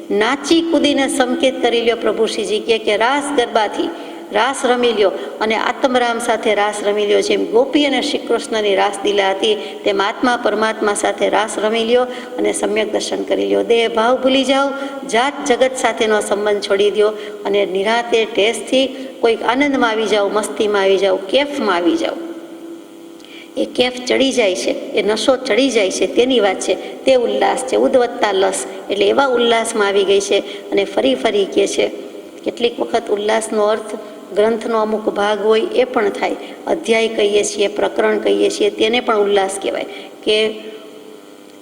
નાચી કૂદીને સંકેત કરી લ્યો. પ્રભુ શ્રીજી કે રાસ ગરબાથી રાસ રમી લ્યો, અને આત્મરામ સાથે રાસ રમી લ્યો. જેમ ગોપી અને શ્રી કૃષ્ણની રાસલીલા હતી, તેમ આત્મા પરમાત્મા સાથે રાસ રમી લ્યો અને સમ્યક દર્શન કરી લ્યો. દેહ ભાવ ભૂલી જાઓ, જાત જગત સાથેનો સંબંધ છોડી દો, અને નિરાતે ટેસ્ટથી કોઈક આનંદમાં આવી જાઓ, મસ્તીમાં આવી જાઓ, કેફમાં આવી જાઓ. એ કેફ ચડી જાય છે, એ નશો ચડી જાય છે, તેની વાત છે. તે ઉલ્લાસ છે, ઉદ્વત્તા લસ. એટલે એવા ઉલ્લાસમાં આવી ગઈ છે. અને ફરી કહે છે, કેટલીક વખત ઉલ્લાસનો અર્થ ગ્રંથનો અમુક ભાગ હોય એ પણ થાય. અધ્યાય કહીએ છીએ, પ્રકરણ કહીએ છીએ, તેને પણ ઉલ્લાસ કહેવાય. કે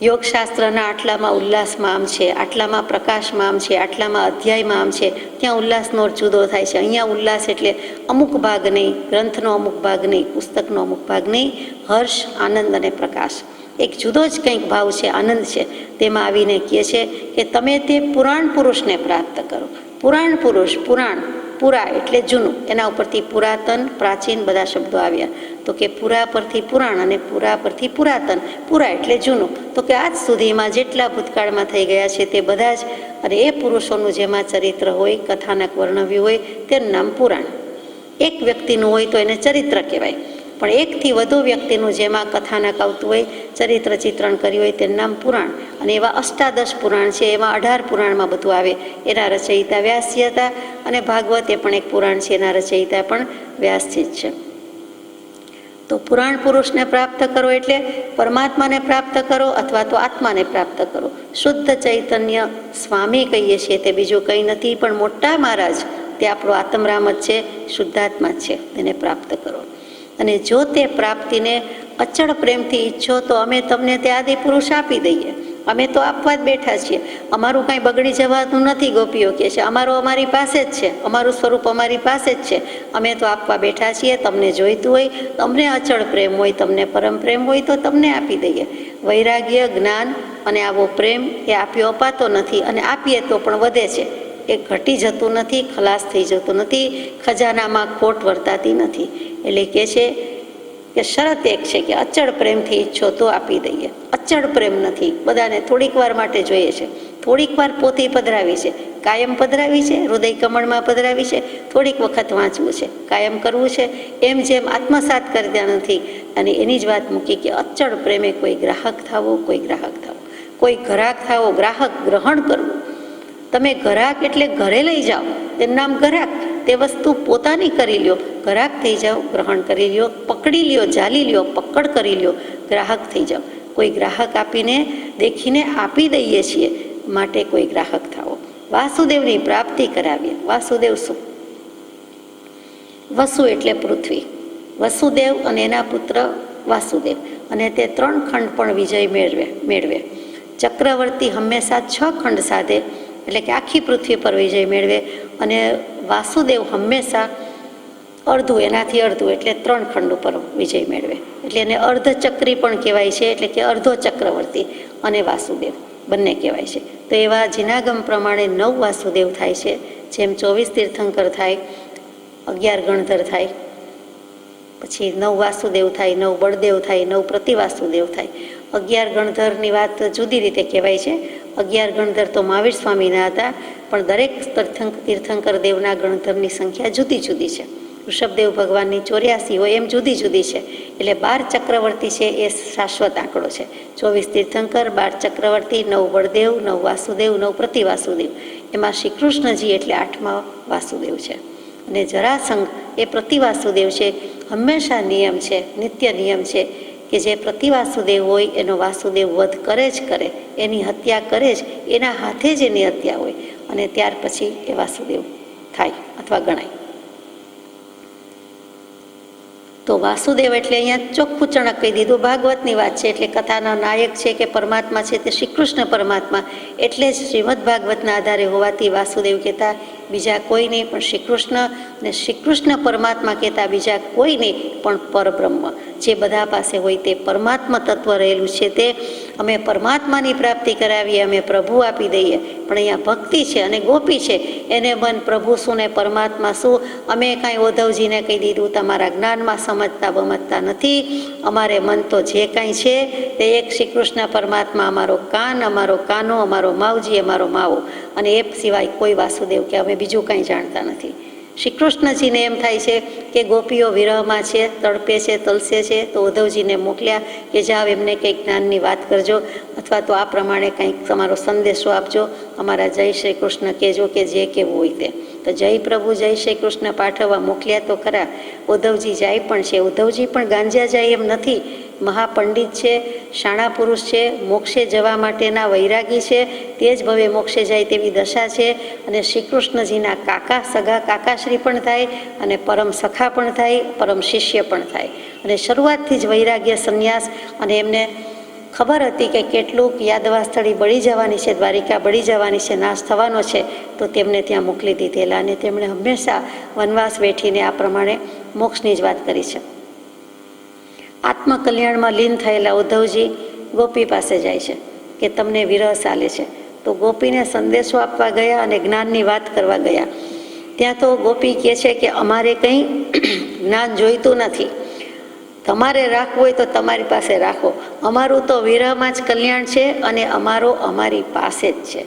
યોગશાસ્ત્રના આટલામાં ઉલ્લાસમાં આમ છે, આટલામાં પ્રકાશમાં આમ છે, આટલામાં અધ્યાયમાં આમ છે, ત્યાં ઉલ્લાસનો અર્થ જુદો થાય છે. અહીંયા ઉલ્લાસ એટલે અમુક ભાગ નહીં, ગ્રંથનો અમુક ભાગ નહીં, પુસ્તકનો અમુક ભાગ નહીં, હર્ષ, આનંદ અને પ્રકાશ. એક જુદો જ કંઈક ભાવ છે, આનંદ છે. તેમાં આવીને કહે છે કે તમે તે પુરાણ પુરુષને પ્રાપ્ત કરો. પુરાણ પુરુષ, પુરાણ, પુરા એટલે જૂનું, એના ઉપરથી પુરાતન, પ્રાચીન બધા શબ્દો આવ્યા. તો કે પુરા પરથી પુરાણ અને પુરા પરથી પુરાતન. પુરા એટલે જૂનું. તો કે આજ સુધીમાં જેટલા ભૂતકાળમાં થઈ ગયા છે તે બધા જ, અને એ પુરુષોનું જેમાં ચરિત્ર હોય, કથાનક વર્ણવ્યું હોય, તેનું નામ પુરાણ. એક વ્યક્તિનું હોય તો એને ચરિત્ર કહેવાય, પણ એકથી વધુ વ્યક્તિનું જેમાં કથાનક આવતું હોય, ચરિત્ર ચિત્રણ કર્યું હોય, તેનું નામ પુરાણ. અને એવા અષ્ટાદશ પુરાણ છે, એમાં 18 પુરાણમાં બધું આવે. એના રચયિતા વ્યાસજી હતા, અને ભાગવત એ પણ એક પુરાણ છે, એના રચયિતા પણ વ્યાસજી જ છે. તો પુરાણ પુરુષને પ્રાપ્ત કરો એટલે પરમાત્માને પ્રાપ્ત કરો, અથવા તો આત્માને પ્રાપ્ત કરો. શુદ્ધ ચૈતન્ય સ્વામી કહીએ છીએ તે બીજું કંઈ નથી, પણ મોટા મહારાજ તે આપણો આત્મરામ જ છે, શુદ્ધાત્મા જ છે. તેને પ્રાપ્ત કરો. અને જો તે પ્રાપ્તિને અચળ પ્રેમથી ઈચ્છો તો અમે તમને તે આદિ પુરુષ આપી દઈએ. અમે તો આપવા જ બેઠા છીએ. અમારું કાંઈ બગડી જવાનું નથી. ગોપીઓ કહે છે અમારું અમારી પાસે જ છે, અમારું સ્વરૂપ અમારી પાસે જ છે. અમે તો આપવા બેઠા છીએ. તમને જોઈતું હોય, તમને અચળ પ્રેમ હોય, તમને પરમ પ્રેમ હોય તો તમને આપી દઈએ. વૈરાગ્ય, જ્ઞાન અને આવો પ્રેમ એ આપ્યો અપાતો નથી, અને આપીએ તો પણ વધે છે. એ ઘટી જતું નથી, ખલાસ થઈ જતું નથી, ખજાનામાં ખોટ વર્તાતી નથી. એટલે કહે છે કે શરત એક છે કે અચળ પ્રેમથી ઈચ્છો તો આપી દઈએ. અચળ પ્રેમ નથી, બધાને થોડીક વાર માટે જોઈએ છે. થોડીક વાર પોથી પધરાવી છે, કાયમ પધરાવી છે, હૃદય કમળમાં પધરાવી છે, થોડીક વખત વાંચવું છે, કાયમ કરવું છે, એમ જેમ આત્મસાત કરતા નથી. અને એની જ વાત મૂકી કે અચળ પ્રેમે કોઈ ગ્રાહક થાવો, કોઈ ગ્રાહક થાવો, કોઈ ગ્રાહક થાવો, ગ્રાહક ગ્રહણ કરવું. તમે ગ્રાહક એટલે ઘરે લઈ જાઓ, તેનું નામ ગ્રાહક. તે વસ્તુ પોતાની કરી લ્યો, ગ્રાહક થઈ જાઓ, ગ્રહણ કરી લ્યો, પકડી લ્યો, ઝાલી લ્યો, પકડ કરી લ્યો, ગ્રાહક થઈ જાઓ. કોઈ ગ્રાહક આપીને દેખીને આપી દઈએ છીએ, માટે કોઈ ગ્રાહક થાવો. વાસુદેવની પ્રાપ્તિ કરાવીએ. વાસુદેવ શું? વસુ એટલે પૃથ્વી, વસુદેવ અને એના પુત્ર વાસુદેવ, અને તે 3 ખંડ પણ વિજય મેળવે. ચક્રવર્તી હંમેશા 6 ખંડ સાધે, એટલે કે આખી પૃથ્વી પર વિજય મેળવે. અને વાસુદેવ હંમેશા અડધું, એનાથી અડધું એટલે 3 ખંડ ઉપર વિજય મેળવે. એટલે એને અર્ધચક્રી પણ કહેવાય છે, એટલે કે અર્ધો ચક્રવર્તી અને વાસુદેવ બંને કહેવાય છે. તો એવા જીનાગમ પ્રમાણે 9 વાસુદેવ થાય છે. જેમ 24 તીર્થંકર થાય, 11 ગણધર થાય, પછી 9 વાસુદેવ થાય, 9 બળદેવ થાય, 9 પ્રતિવાસુદેવ થાય. 11 ગણધરની વાત જુદી રીતે કહેવાય છે. 11 ગણધર તો મહાવીર સ્વામીના હતા, પણ દરેક તીર્થંકર દેવના ગણધરની સંખ્યા જુદી જુદી છે. ઋષભદેવ ભગવાનની 84 હોય એમ જુદી જુદી છે. એટલે 12 ચક્રવર્તી છે એ શાશ્વત આંકડો છે. 24 તીર્થંકર, 12 ચક્રવર્તી, 9 બળદેવ, 9 વાસુદેવ, 9 પ્રતિવાસુદેવ. એમાં શ્રી કૃષ્ણજી એટલે 8મા વાસુદેવ છે. અને જરાસંઘ એ પ્રતિવાસુદેવ છે. હંમેશા નિયમ છે, નિત્ય નિયમ છે કે જે પ્રતિવાસુદેવ હોય એનો વાસુદેવ વધ કરે જ કરે, એની હત્યા કરે જ, એના હાથે જ એની હત્યા હોય અને ત્યાર પછી એ વાસુદેવ થાય અથવા ગણાય. તો વાસુદેવ એટલે અહીંયા ચોખ્ખું ચણક કહી દીધું, ભાગવતની વાત છે. એટલે કથાના નાયક છે કે પરમાત્મા છે તે શ્રી કૃષ્ણ પરમાત્મા, એટલે જ શ્રીમદ ભાગવતના આધારે હોવાથી વાસુદેવ કહેતા બીજા કોઈ નહીં પણ શ્રી કૃષ્ણ, અને શ્રી કૃષ્ણ પરમાત્મા કહેતા બીજા કોઈ નહીં પણ પરબ્રહ્મ, જે બધા પાસે હોય તે પરમાત્મા તત્વ રહેલું છે. તે અમે પરમાત્માની પ્રાપ્તિ કરાવીએ, અમે પ્રભુ આપી દઈએ. પણ અહીંયા ભક્તિ છે અને ગોપી છે, એને મન પ્રભુ શું ને પરમાત્મા શું. અમે કાંઈ ઉદ્ધવજીને કહી દીધું તમારા જ્ઞાનમાં સમજતા બમજતા નથી, અમારે મન તો જે કાંઈ છે તે એક શ્રી કૃષ્ણ પરમાત્મા, અમારો કાન, અમારો કાનો, અમારો માવજી, અમારો માવો, અને એ સિવાય કોઈ વાસુદેવ કે અમે બીજું કાંઈ જાણતા નથી. શ્રી કૃષ્ણજીને એમ થાય છે કે ગોપીઓ વિરહમાં છે, તડપે છે, તલસે છે, તો ઉદ્ધવજીને મોકલ્યા કે જાઓ એમને કંઈક જ્ઞાનની વાત કરજો, અથવા તો આ પ્રમાણે કંઈક તમારો સંદેશો આપજો, અમારા જય શ્રી કૃષ્ણ કહેજો કે જે કહેવું હોય તે. તો જય પ્રભુ જય શ્રી કૃષ્ણ પાઠવવા મોકલ્યા તો ખરા. ઉદ્ધવજી જાય પણ છે. ઉદ્ધવજી પણ ગાંજ્યા જાય એમ નથી, મહાપંડિત છે, શાણા પુરુષ છે, મોક્ષે જવા માટેના વૈરાગી છે, તે જ ભવે મોક્ષે જાય તેવી દશા છે. અને શ્રી કૃષ્ણજીના કાકા, સગા કાકાશ્રી પણ થાય અને પરમ સખા પણ થાય, પરમ શિષ્ય પણ થાય. અને શરૂઆતથી જ વૈરાગ્ય, સંન્યાસ, અને એમને ખબર હતી કે કેટલુંક યાદવાસ્થળી બળી જવાની છે, દ્વારિકા બળી જવાની છે, નાશ થવાનો છે, તો તેમને ત્યાં મોકલી દીધેલા. અને તેમણે હંમેશા વનવાસ વેઠીને આ પ્રમાણે મોક્ષની જ વાત કરી છે. આત્મકલ્યાણમાં લીન થયેલા ઉદ્ધવજી ગોપી પાસે જાય છે કે તમને વિરહ ચાલે છે. તો ગોપીને સંદેશો આપવા ગયા અને જ્ઞાનની વાત કરવા ગયા. ત્યાં તો ગોપી કહે છે કે અમારે કંઈ જ્ઞાન જોઈતું નથી, તમારે રાખવું હોય તો તમારી પાસે રાખો, અમારું તો વિરહમાં જ કલ્યાણ છે અને અમારો અમારી પાસે જ છે.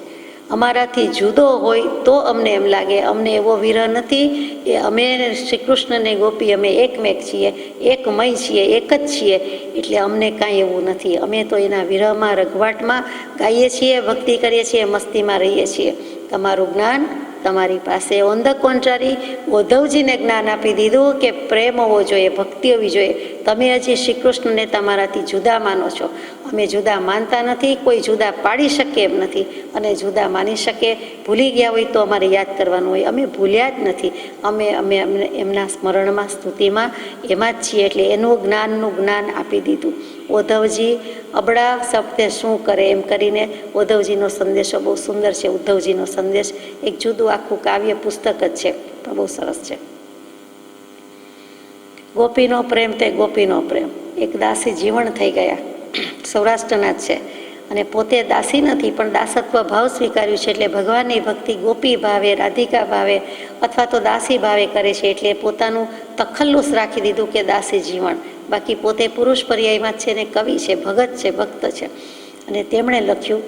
અમારાથી જુદો હોય તો અમને એમ લાગે, અમને એવો વિરહ નથી. એ અમે શ્રી કૃષ્ણ ને ગોપી અમે એકમેક છીએ, એકમય છીએ, એક જ છીએ, એટલે અમને કાંઈ એવું નથી. અમે તો એના વિરહમાં, રઘવાટમાં ગાઈએ છીએ, ભક્તિ કરીએ છીએ, મસ્તીમાં રહીએ છીએ. તમારું જ્ઞાન તમારી પાસે. ઓન ધ કોન્ટ્રારી ઉદ્ધવજીને જ્ઞાન આપી દીધું કે પ્રેમ હોવો જોઈએ, ભક્તિ હોવી જોઈએ. તમે હજી શ્રી કૃષ્ણને તમારાથી જુદા માનો છો, અમે જુદા માનતા નથી, કોઈ જુદા પાડી શકે એમ નથી, અને જુદા માની શકે. ભૂલી ગયા હોય તો અમારે યાદ કરવાનું હોય, અમે ભૂલ્યા જ નથી, અમે અમે એમના સ્મરણમાં, સ્તુતિમાં, એમાં જ છીએ. એટલે એનું જ્ઞાન આપી દીધું. ઉદ્ધવજી અબડા શબ્દે શું કરે એમ કરીને ઉદ્ધવજીનો સંદેશો બહુ સુંદર છે. ઉદ્ધવજીનો સંદેશ એક જુદું આખું કાવ્ય પુસ્તક જ છે, પણ બહુ સરસ છે. ગોપીનો પ્રેમ તે ગોપીનો પ્રેમ. એક દાસી જીવણ થઈ ગયા, સૌરાષ્ટ્રના જ છે, અને પોતે દાસી નથી પણ દાસત્વ ભાવ સ્વીકાર્યું છે. એટલે ભગવાનની ભક્તિ ગોપી ભાવે, રાધિકા ભાવે અથવા તો દાસી ભાવે કરે છે. એટલે પોતાનું તખલ્લુસ રાખી દીધું કે દાસી જીવણ. બાકી પોતે પુરુષ પર્યાયમાં જ છે ને કવિ છે, ભગત છે, ભક્ત છે. અને તેમણે લખ્યું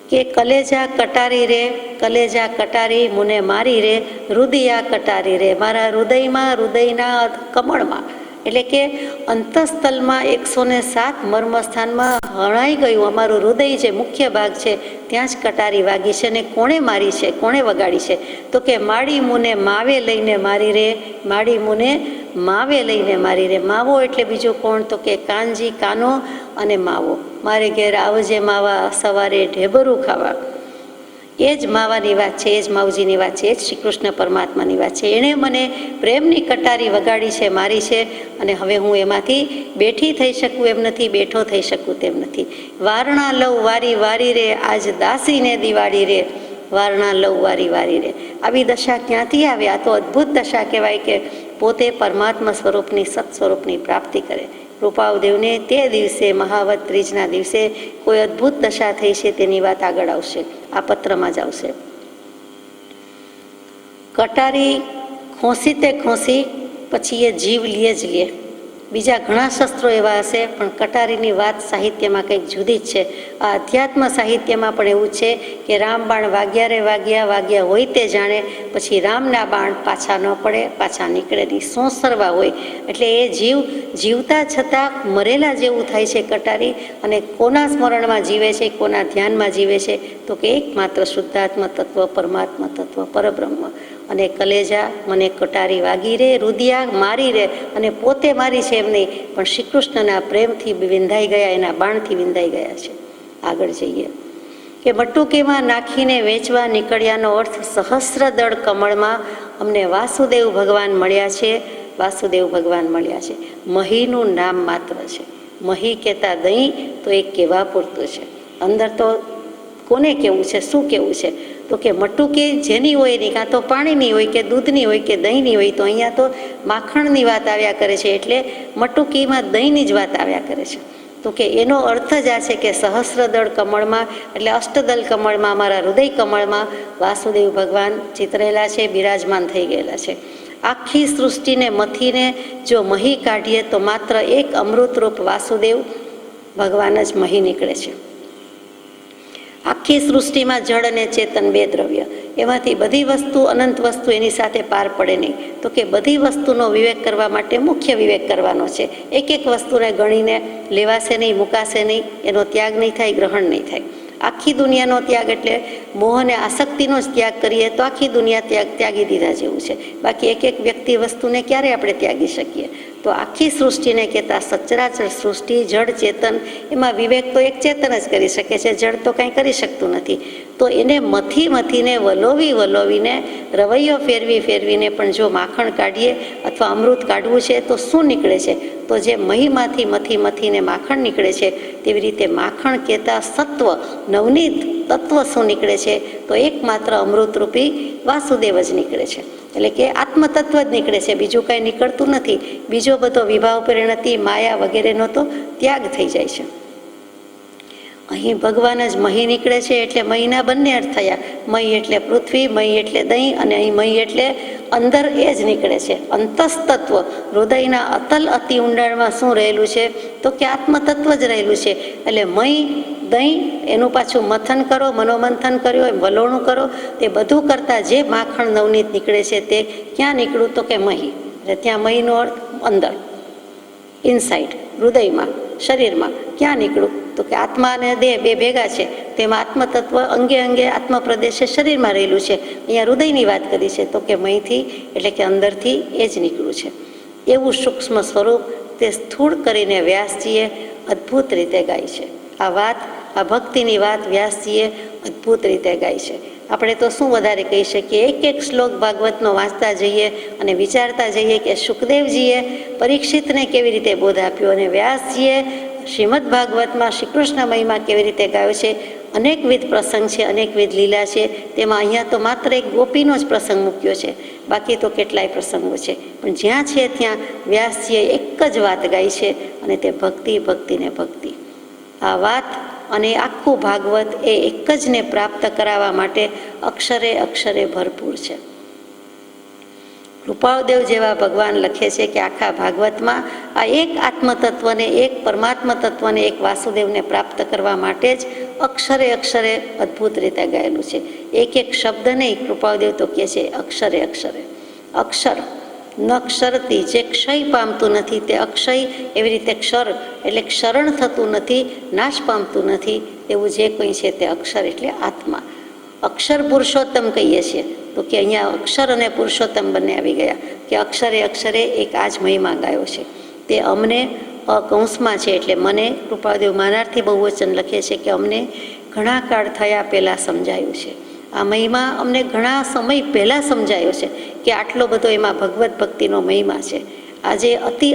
કે કલેજા કટારી રે, કલેજા કટારી મુને મારી રે, હૃદયા કટારી રે, મારા હૃદયમાં, હૃદયના કમળમાં, એટલે કે અંતઃસ્થલમાં 107 મર્મસ્થાનમાં હણાઈ ગયું અમારું હૃદય, જે મુખ્ય ભાગ છે ત્યાં જ કટારી વાગી છે. અને કોણે મારી છે, કોણે વગાડી છે? તો કે માડી મુને માવે લઈને મારી રે, માડી મુને માવે લઈને મારી રે. માવો એટલે બીજું કોણ? તો કે કાનજી, કાનો અને માવો. મારે ઘેર આવજે માવા, સવારે ઢેબરું ખાવા. એ જ માવાની વાત છે, એ જ માવજીની વાત છે, એ જ શ્રી કૃષ્ણ પરમાત્માની વાત છે. એણે મને પ્રેમની કટારી વગાડી છે, મારી છે, અને હવે હું એમાંથી બેઠી થઈ શકું એમ નથી, બેઠો થઈ શકું તેમ નથી. વારણા લવ વારી વારી રે, આજ દાસીને દિવાળી રે, વારણા લવ વારી વારી રે. આવી દશા ક્યાંથી આવે? આ તો અદ્ભુત દશા કહેવાય કે પોતે પરમાત્મા સ્વરૂપની, સત સ્વરૂપની પ્રાપ્તિ કરે. કૃપાળદેવને તે દિવસે, મહાવત ત્રીજના દિવસે કોઈ અદ્ભુત દશા થઈ છે, તેની વાત આગળ આવશે, આ પત્રમાં જ આવશે. કટારી ખોસી તે ખોસી, પછી એ જીવ લે જ લે. બીજા ઘણા શસ્ત્રો એવા હશે, પણ કટારીની વાત સાહિત્યમાં કંઈક જુદી જ છે. આ અધ્યાત્મ સાહિત્યમાં પણ એવું છે કે રામ બાણ વાગ્યા રે વાગ્યા વાગ્યા હોય તે જાણે, પછી રામના બાણ પાછા ન પડે, પાછા નીકળે નહીં, સોંસરવા હોય. એટલે એ જીવ જીવતા છતાં મરેલા જેવું થાય છે કટારી. અને કોના સ્મરણમાં જીવે છે, કોના ધ્યાનમાં જીવે છે, તો કે એકમાત્ર શુદ્ધાત્મ તત્વ, પરમાત્મા તત્વ, પરબ્રહ્મ. અને કલેજા મને કટારી વાગી રે, રુદિયા મારી રે, અને પોતે મારી છે એમ નહીં, પણ શ્રી કૃષ્ણના પ્રેમથી વિંધાઈ ગયા, એના બાણથી વિંધાઈ ગયા છે. આગળ જઈએ કે મટુકીમાં નાખીને વેચવા નીકળ્યાનો અર્થ સહસ્રદળ કમળમાં અમને વાસુદેવ ભગવાન મળ્યા છે. વાસુદેવ ભગવાન મળ્યા છે. મહીનું નામ માત્ર છે. મહી કહેતા દહીં તો એ કહેવા પૂરતું છે. અંદર તો કોને કેવું છે, શું કેવું છે? તો કે મટુકી જેની હોય નહીં, કાં તો પાણીની હોય કે દૂધની હોય કે દહીંની હોય. તો અહીંયા તો માખણની વાત આવ્યા કરે છે, એટલે મટુકીમાં દહીંની જ વાત આવ્યા કરે છે. તો કે એનો અર્થ જ આ છે કે સહસ્રદળ કમળમાં, એટલે અષ્ટદળ કમળમાં, અમારા હૃદય કમળમાં વાસુદેવ ભગવાન ચિતરેલા છે, બિરાજમાન થઈ ગયેલા છે. આખી સૃષ્ટિને મથીને જો મહી કાઢીએ તો માત્ર એક અમૃતરૂપ વાસુદેવ ભગવાન જ મહી નીકળે છે. આખી સૃષ્ટિમાં જળ અને ચેતન બે દ્રવ્ય, એમાંથી બધી વસ્તુ, અનંત વસ્તુ એની સાથે પાર પડે નહીં. તો કે બધી વસ્તુનો વિવેક કરવા માટે મુખ્ય વિવેક કરવાનો છે. એક એક વસ્તુને ગણીને લેવાશે નહીં, મુકાશે નહીં, એનો ત્યાગ નહીં થાય, ગ્રહણ નહીં થાય. આખી દુનિયાનો ત્યાગ એટલે મોહ અને આસક્તિનો જ ત્યાગ કરીએ તો આખી દુનિયા ત્યાગી દીધા જેવું છે. બાકી એક એક વ્યક્તિ વસ્તુને ક્યારે આપણે ત્યાગી શકીએ? તો આખી સૃષ્ટિને કહેતા સચરાચર સૃષ્ટિ, જળ, ચેતન, એમાં વિવેક તો એક ચેતન જ કરી શકે છે, જળ તો કાંઈ કરી શકતું નથી. તો એને મથીને વલોવીને રવૈયો ફેરવીને પણ જો માખણ કાઢીએ અથવા અમૃત કાઢવું છે તો શું નીકળે છે? તો જે મહીમાંથી મથીને માખણ નીકળે છે, તેવી રીતે માખણ કહેતા સત્વ, નવનીત તત્વ શું નીકળે છે? તો એકમાત્ર અમૃતરૂપી વાસુદેવ જ નીકળે છે. એટલે કે આત્મતત્વ જ નીકળે છે, બીજું કાંઈ નીકળતું નથી. બીજો બધો વિભાવ, પરિણતિ, માયા વગેરેનો તો ત્યાગ થઈ જાય છે. અહીં ભગવાન જ મહી નીકળે છે, એટલે મહીના બંને અર્થ થયા. મહી એટલે પૃથ્વી, મહી એટલે દહીં, અને અહીં મહી એટલે અંદર એ જ નીકળે છે. અંતસ્તત્વ, હૃદયના અતલ અતિ ઊંડાણમાં શું રહેલું છે? તો કે આત્મતત્વ જ રહેલું છે. એટલે મહી, દહીં, એનું પાછું મથન કરો, મનોમંથન કર્યું, એમ વલોણું કરો, તે બધું કરતાં જે માખણ નવનીત નીકળે છે તે ક્યાં નીકળ્યું? તો કે મહી. એટલે ત્યાં મહીનો અર્થ અંદર, ઇનસાઇડ, હૃદયમાં, શરીરમાં. ક્યાં નીકળ્યું? તો કે આત્મા અને દેહ બે ભેગા છે, તેમાં આત્મતત્વ અંગે અંગે આત્મપ્રદેશે શરીરમાં રહેલું છે. અહીંયા હૃદયની વાત કરી છે, તો કે મહીથી એટલે કે અંદરથી એ જ નીકળ્યું છે. એવું સૂક્ષ્મ સ્વરૂપ તે સ્થૂળ કરીને વ્યાસજીએ અદ્ભુત રીતે ગાય છે. આ વાત, આ ભક્તિની વાત વ્યાસજીએ અદ્ભુત રીતે ગાય છે. આપણે તો શું વધારે કહી શકીએ? એક એક શ્લોક ભાગવતનો વાંચતા જઈએ અને વિચારતા જઈએ કે સુખદેવજીએ પરીક્ષિતને કેવી રીતે બોધ આપ્યો અને વ્યાસજીએ શ્રીમદ ભાગવતમાં શ્રી કૃષ્ણ મહિમા કેવી રીતે ગાયો છે. અનેકવિધ પ્રસંગ છે, અનેકવિધ લીલા છે. તેમાં અહીંયા તો માત્ર એક ગોપીનો જ પ્રસંગ મૂક્યો છે, બાકી તો કેટલાય પ્રસંગો છે. પણ જ્યાં છે ત્યાં વ્યાસજીએ એક જ વાત ગાઈ છે, અને તે ભક્તિ, ભક્તિને ભક્તિ. આ વાત અને આખું ભાગવત એ એક જ ને પ્રાપ્ત કરાવવા માટે અક્ષરે અક્ષરે ભરપૂર છે. કૃપાળદેવ જેવા ભગવાન લખે છે કે આખા ભાગવતમાં આ એક આત્મતત્વને, એક પરમાત્મા તત્વને, એક વાસુદેવને પ્રાપ્ત કરવા માટે જ અક્ષરે અક્ષરે અદ્ભુત રીતે ગાયેલું છે. એક એક શબ્દ નહીં, કૃપાળદેવ તો કહે છે અક્ષરે અક્ષરે. અક્ષર ન ક્ષરતી, જે ક્ષય પામતું નથી તે અક્ષય, એવી રીતે ક્ષર એટલે ક્ષરણ થતું નથી, નાશ પામતું નથી, એવું જે કંઈ છે તે અક્ષર એટલે આત્મા. અક્ષર પુરુષોત્તમ કહીએ છીએ, તો કે અહીંયા અક્ષર અને પુરુષોત્તમ બંને આવી ગયા કે અક્ષરે અક્ષરે એક આ જ મહિમા ગાયો છે. તે અમને કૌંસમાં છે, એટલે મને કૃપાળદેવ માનાર્થી બહુવચન લખે છે કે અમને ઘણા કાળ થયા પહેલાં સમજાયું છે. આ મહિમા અમને ઘણા સમય પહેલાં સમજાયો છે કે આટલો બધો એમાં ભગવત ભક્તિનો મહિમા છે. આજે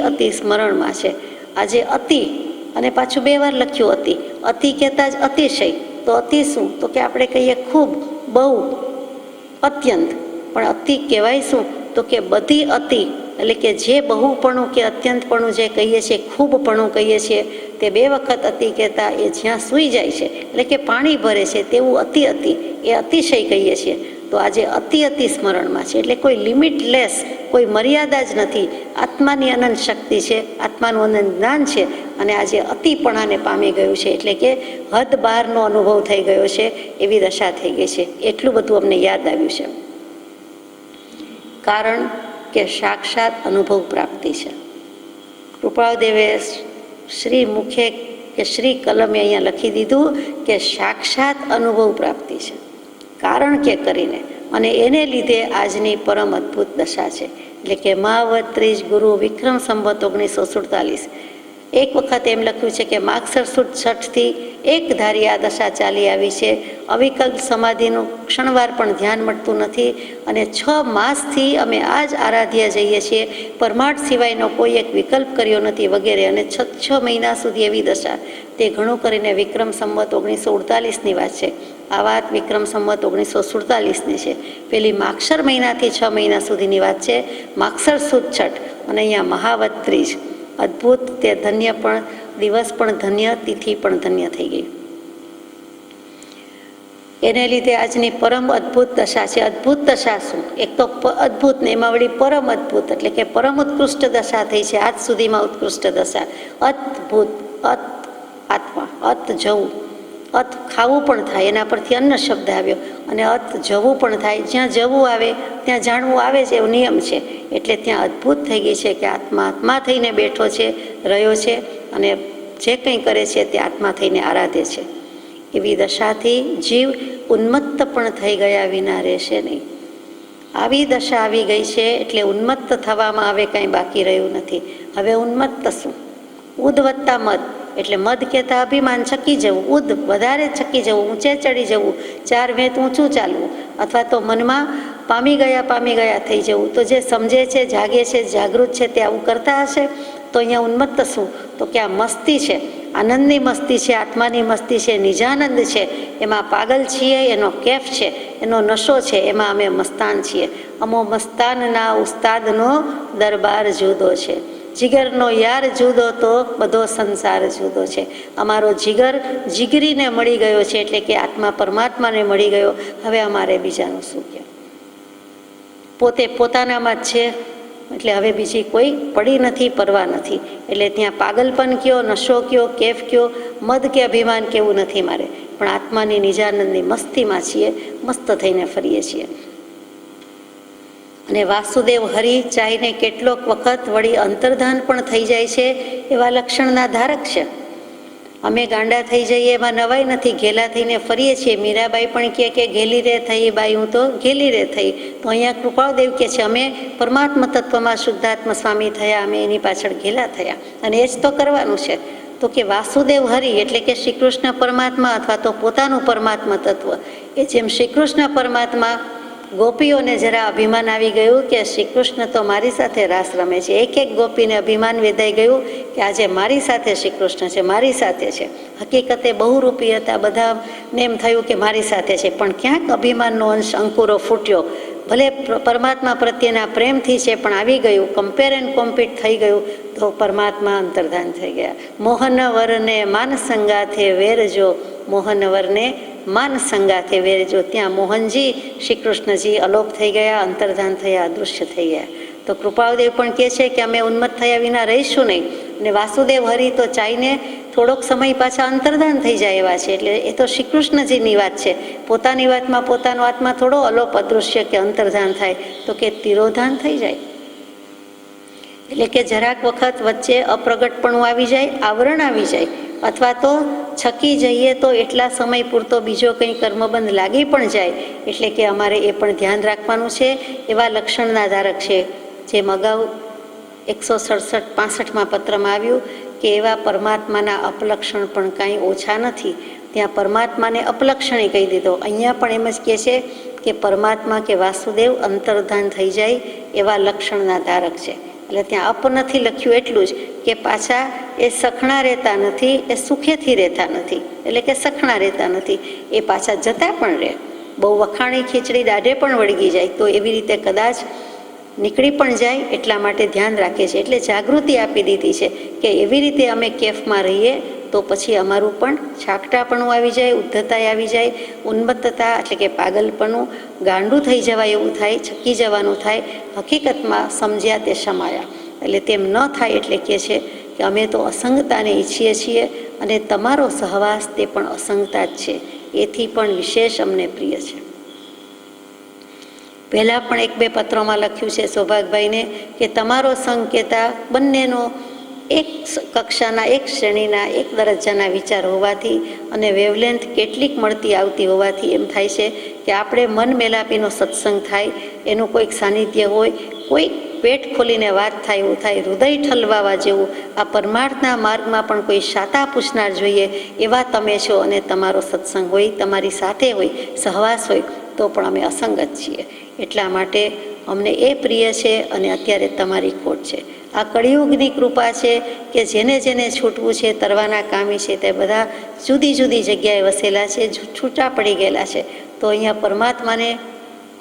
અતિ સ્મરણમાં છે. આજે અતિ, અને પાછું 2 વાર લખ્યું અતિ. અતિ કહેતા જ અતિશય. તો અતિ શું? તો કે આપણે કહીએ ખૂબ, બહુ, અત્યંત. પણ અતિ કહેવાય શું? તો કે બધી અતિ, એટલે કે જે બહુપણું કે અત્યંતપણું જે કહીએ છીએ, ખૂબપણું કહીએ છીએ, તે 2 વખત અતિ કહેતા એ જ્યાં સૂઈ જાય છે, એટલે કે પાણી ભરે છે તેવું અતિ એ અતિશય કહીએ છીએ. તો આજે અતિ સ્મરણમાં છે, એટલે કોઈ લિમિટલેસ, કોઈ મર્યાદા જ નથી. આત્માની અનંત શક્તિ છે, આત્માનું અનંત જ્ઞાન છે, અને આજે અતિપણાને પામી ગયું છે, એટલે કે હદ બહારનો અનુભવ થઈ ગયો છે એવી દશા થઈ ગઈ છે. એટલું બધું અમને યાદ આવ્યું છે. કારણ કે સાક્ષાત અનુભવ પ્રાપ્તિ છે. કૃપાળદેવે શ્રી મુખે કે શ્રી કલમે અહીંયા લખી દીધું કે સાક્ષાત અનુભવ પ્રાપ્તિ છે, કારણ કે કરીને, અને એને લીધે આજની પરમ અદ્ભુત દશા છે. એટલે કે મહાવદ ત્રીજ ગુરુ વિક્રમ સંવત 1947. એક વખત એમ લખ્યું છે કે માગસર સુદ 6થી એક ધારી આ દશા ચાલી આવી છે. અવિકલ્પ સમાધિનું ક્ષણવાર પણ ધ્યાન મળતું નથી, અને 6 માસથી અમે આ જ આરાધ્ય જઈએ છીએ. પરમાર્થ સિવાયનો કોઈ એક વિકલ્પ કર્યો નથી વગેરે, અને 6 મહિના સુધી એવી દશા. તે ઘણું કરીને વિક્રમ સંવત 1948ની વાત છે. આ વાત વિક્રમ સંવત 1947ની છે. પેલી માગસર મહિનાથી 6 મહિના સુધીની વાત છે. માગસર સુદ 6 અને અહીંયા મહાવદ ત્રીજ. અદ્ભુત. તે ધન્ય પણ દિવસ પણ ધન્ય, તિથિ પણ ધન્ય થઈ ગઈ. એને લીધે આજની પરમ અદ્ભુત દશા છે. અદ્ભુત દશા શું? એક તો અદ્ભુત ને એમાં વળી પરમ અદ્ભુત, એટલે કે પરમ ઉત્કૃષ્ટ દશા થઈ છે આજ સુધીમાં. ઉત્કૃષ્ટ દશા અદ્ભુત. અત આત્મા, અત જવું. અત ખાવું પણ થાય, એના પરથી અન્ન શબ્દ આવ્યો, અને અત જવું પણ થાય. જ્યાં જવું આવે ત્યાં જાણવું આવે છે, એવો નિયમ છે. એટલે ત્યાં અદ્ભુત થઈ ગઈ છે કે આત્મા આત્મા થઈને બેઠો છે, રહ્યો છે, અને જે કંઈ કરે છે તે આત્મા થઈને આરાધે છે. એવી દશાથી જીવ ઉન્મત્ત પણ થઈ ગયા વિના રહેશે નહીં. આવી દશા આવી ગઈ છે એટલે ઉન્મત્ત થવામાં હવે કાંઈ બાકી રહ્યું નથી. હવે ઉન્મત્ત શું? ઉદ વત્તા મદ, એટલે મદ કહેતા અભિમાન, છકી જવું. ઉદ વધારે છકી જવું, ઊંચે ચડી જવું, 4 વેંત ઊંચું ચાલવું, અથવા તો મનમાં પામી ગયા થઈ જવું. તો જે સમજે છે, જાગે છે, જાગૃત છે તે આવું કરતા હશે. તો અહીંયા ઉન્મત્ત શું? તો કે આ મસ્તી છે, આનંદની મસ્તી છે, આત્માની મસ્તી છે, નિજાનંદ છે. એમાં પાગલ છીએ, એનો કેફ છે, એનો નશો છે, એમાં અમે મસ્તાન છીએ. અમો મસ્તાનના ઉસ્તાદનો દરબાર જુદો છે. જીગરનો યાર જુદો તો બધો સંસાર જુદો છે. અમારો જીગર જીગરીને મળી ગયો છે, એટલે કે આત્મા પરમાત્માને મળી ગયો. હવે અમારે બીજાનું શું કહે? પોતે પોતાનામાં જ છે, એટલે હવે બીજી કોઈ પડી નથી, પરવા નથી. એટલે ત્યાં પાગલપન કયો, નશો કયો, કેફ કયો, મદ કે અભિમાન કેવું નથી મારે, પણ આત્માની નિજાનંદની મસ્તીમાં છીએ, મસ્ત થઈને ફરીએ છીએ. અને વાસુદેવ હરિ ચાહીને કેટલોક વખત વળી અંતર્ધાન પણ થઈ જાય છે, એવા લક્ષણના ધારક છે. અમે ગાંડા થઈ જઈએ એમાં નવાઈ નથી, ઘેલા થઈને ફરીએ છીએ. મીરાબાઈ પણ કહે કે ઘેલી રે થઈ બાઈ, હું તો ઘેલી રે થઈ. તો અહીંયા કૃપાળદેવ કહે છે અમે પરમાત્મા તત્વમાં શુદ્ધાત્મ સ્વામી થયા, અમે એની પાછળ ઘેલા થયા, અને એ જ તો કરવાનું છે. તો કે વાસુદેવ હરિ એટલે કે શ્રી કૃષ્ણ પરમાત્મા, અથવા તો પોતાનું પરમાત્મા તત્વ. એ જેમ શ્રી કૃષ્ણ પરમાત્મા, ગોપીઓને જરા અભિમાન આવી ગયું કે શ્રી કૃષ્ણ તો મારી સાથે રાસ રમે છે. એક એક ગોપીને અભિમાન વેદાઈ ગયું કે આજે મારી સાથે શ્રી કૃષ્ણ છે, મારી સાથે છે. હકીકતે બહુરૂપી હતા, બધાને એમ થયું કે મારી સાથે છે, પણ ક્યાંક અભિમાનનો અંશ અંકુરો ફૂટ્યો. ભલે પરમાત્મા પ્રત્યેના પ્રેમથી છે, પણ આવી ગયું, કમ્પેર એન્ડ કોમ્પીટ થઈ ગયું, તો પરમાત્મા અંતર્ધાન થઈ ગયા. મોહનવરને માન સંગાથે વેરજો, મોહનવરને માન સંગાથે વેરજો. ત્યાં મોહનજી શ્રી કૃષ્ણજી અલોપ થઈ ગયા, અંતર્ધાન થયા, અદૃશ્ય થઈ ગયા. તો કૃપાળદેવ પણ કહે છે કે અમે ઉન્મત્ત થયા વિના રહીશું નહીં. અને વાસુદેવ હરિ તો ચાઈને થોડોક સમય પાછા અંતર્ધાન થઈ જાય એવા છે. એટલે એ તો શ્રી કૃષ્ણજીની વાત છે. પોતાની વાતમાં પોતાનો આત્મા થોડો અલોપ, અદૃશ્ય કે અંતર્ધાન થાય, તો કે તિરોધાન થઈ જાય. એટલે કે જરાક વખત વચ્ચે અપ્રગટપણું આવી જાય, આવરણ આવી જાય, અથવા તો છકી જઈએ તો એટલા સમય પૂરતો બીજો કંઈ કર્મબંધ લાગી પણ જાય. એટલે કે અમારે એ પણ ધ્યાન રાખવાનું છે. એવા લક્ષણના ધારક છે. જેમ અગાઉ 167-65માં પત્રમાં આવ્યું કે એવા પરમાત્માના અપલક્ષણ પણ કાંઈ ઓછા નથી. ત્યાં પરમાત્માને અપલક્ષણી કહી દીધો. અહીંયા પણ એમ જ કહે છે કે પરમાત્મા કે વાસુદેવ અંતર્ધાન થઈ જાય એવા લક્ષણના ધારક છે. એટલે ત્યાં અપ નથી લખ્યું, એટલું જ કે પાછા એ સખણા રહેતા નથી, એ સુખેથી રહેતા નથી. એટલે કે સખણા રહેતા નથી, એ પાછા જતા પણ રહે. બહુ વખાણી ખીચડી દાઢે પણ વળગી જાય, તો એવી રીતે કદાચ નીકળી પણ જાય, એટલા માટે ધ્યાન રાખે છે. એટલે જાગૃતિ આપી દીધી છે કે એવી રીતે અમે કેફમાં રહીએ તો પછી અમારું પણ છાકટાપણું આવી જાય, ઉદ્ધતાય આવી જાય, ઉન્મત્તતા એટલે કે પાગલપણું, ગાંડું થઈ જવાય એવું થાય, છકી જવાનું થાય. હકીકતમાં સમજ્યા તે સમાયા. એટલે તેમ ન થાય એટલે કહે છે કે કે અમે તો અસંગતાને ઈચ્છીએ છીએ અને તમારો સહવાસ તે પણ અસંગતા જ છે, એથી પણ વિશેષ અમને પ્રિય છે. પહેલાં પણ 1-2 પત્રોમાં લખ્યું છે સૌભાગભાઈને કે તમારો સંગ કહેતા બંનેનો એક કક્ષાના, એક શ્રેણીના, એક દરજ્જાના વિચાર હોવાથી અને વેવલેન્થ કેટલીક મળતી આવતી હોવાથી એમ થાય છે કે આપણે મન મેલાપીનો સત્સંગ થાય, એનું કોઈક સાનિધ્ય હોય, કોઈક પેટ ખોલીને વાત થાય એવું થાય, હૃદય ઠલવાવા જેવું આ પરમાર્થના માર્ગમાં પણ કોઈ શાતા પૂછનાર જોઈએ એવા તમે છો અને તમારો સત્સંગ હોય, તમારી સાથે હોય, સહવાસ હોય તો પણ અમે અસંગત છીએ. એટલા માટે અમને એ પ્રિય છે અને અત્યારે તમારી ખોટ છે. આ કળિયુગની કૃપા છે કે જેને જેને છૂટવું છે, તરવાના કામી છે, તે બધા જુદી જુદી જગ્યાએ વસેલા છે, છૂટા પડી ગયેલા છે. તો અહીંયા પરમાત્માને,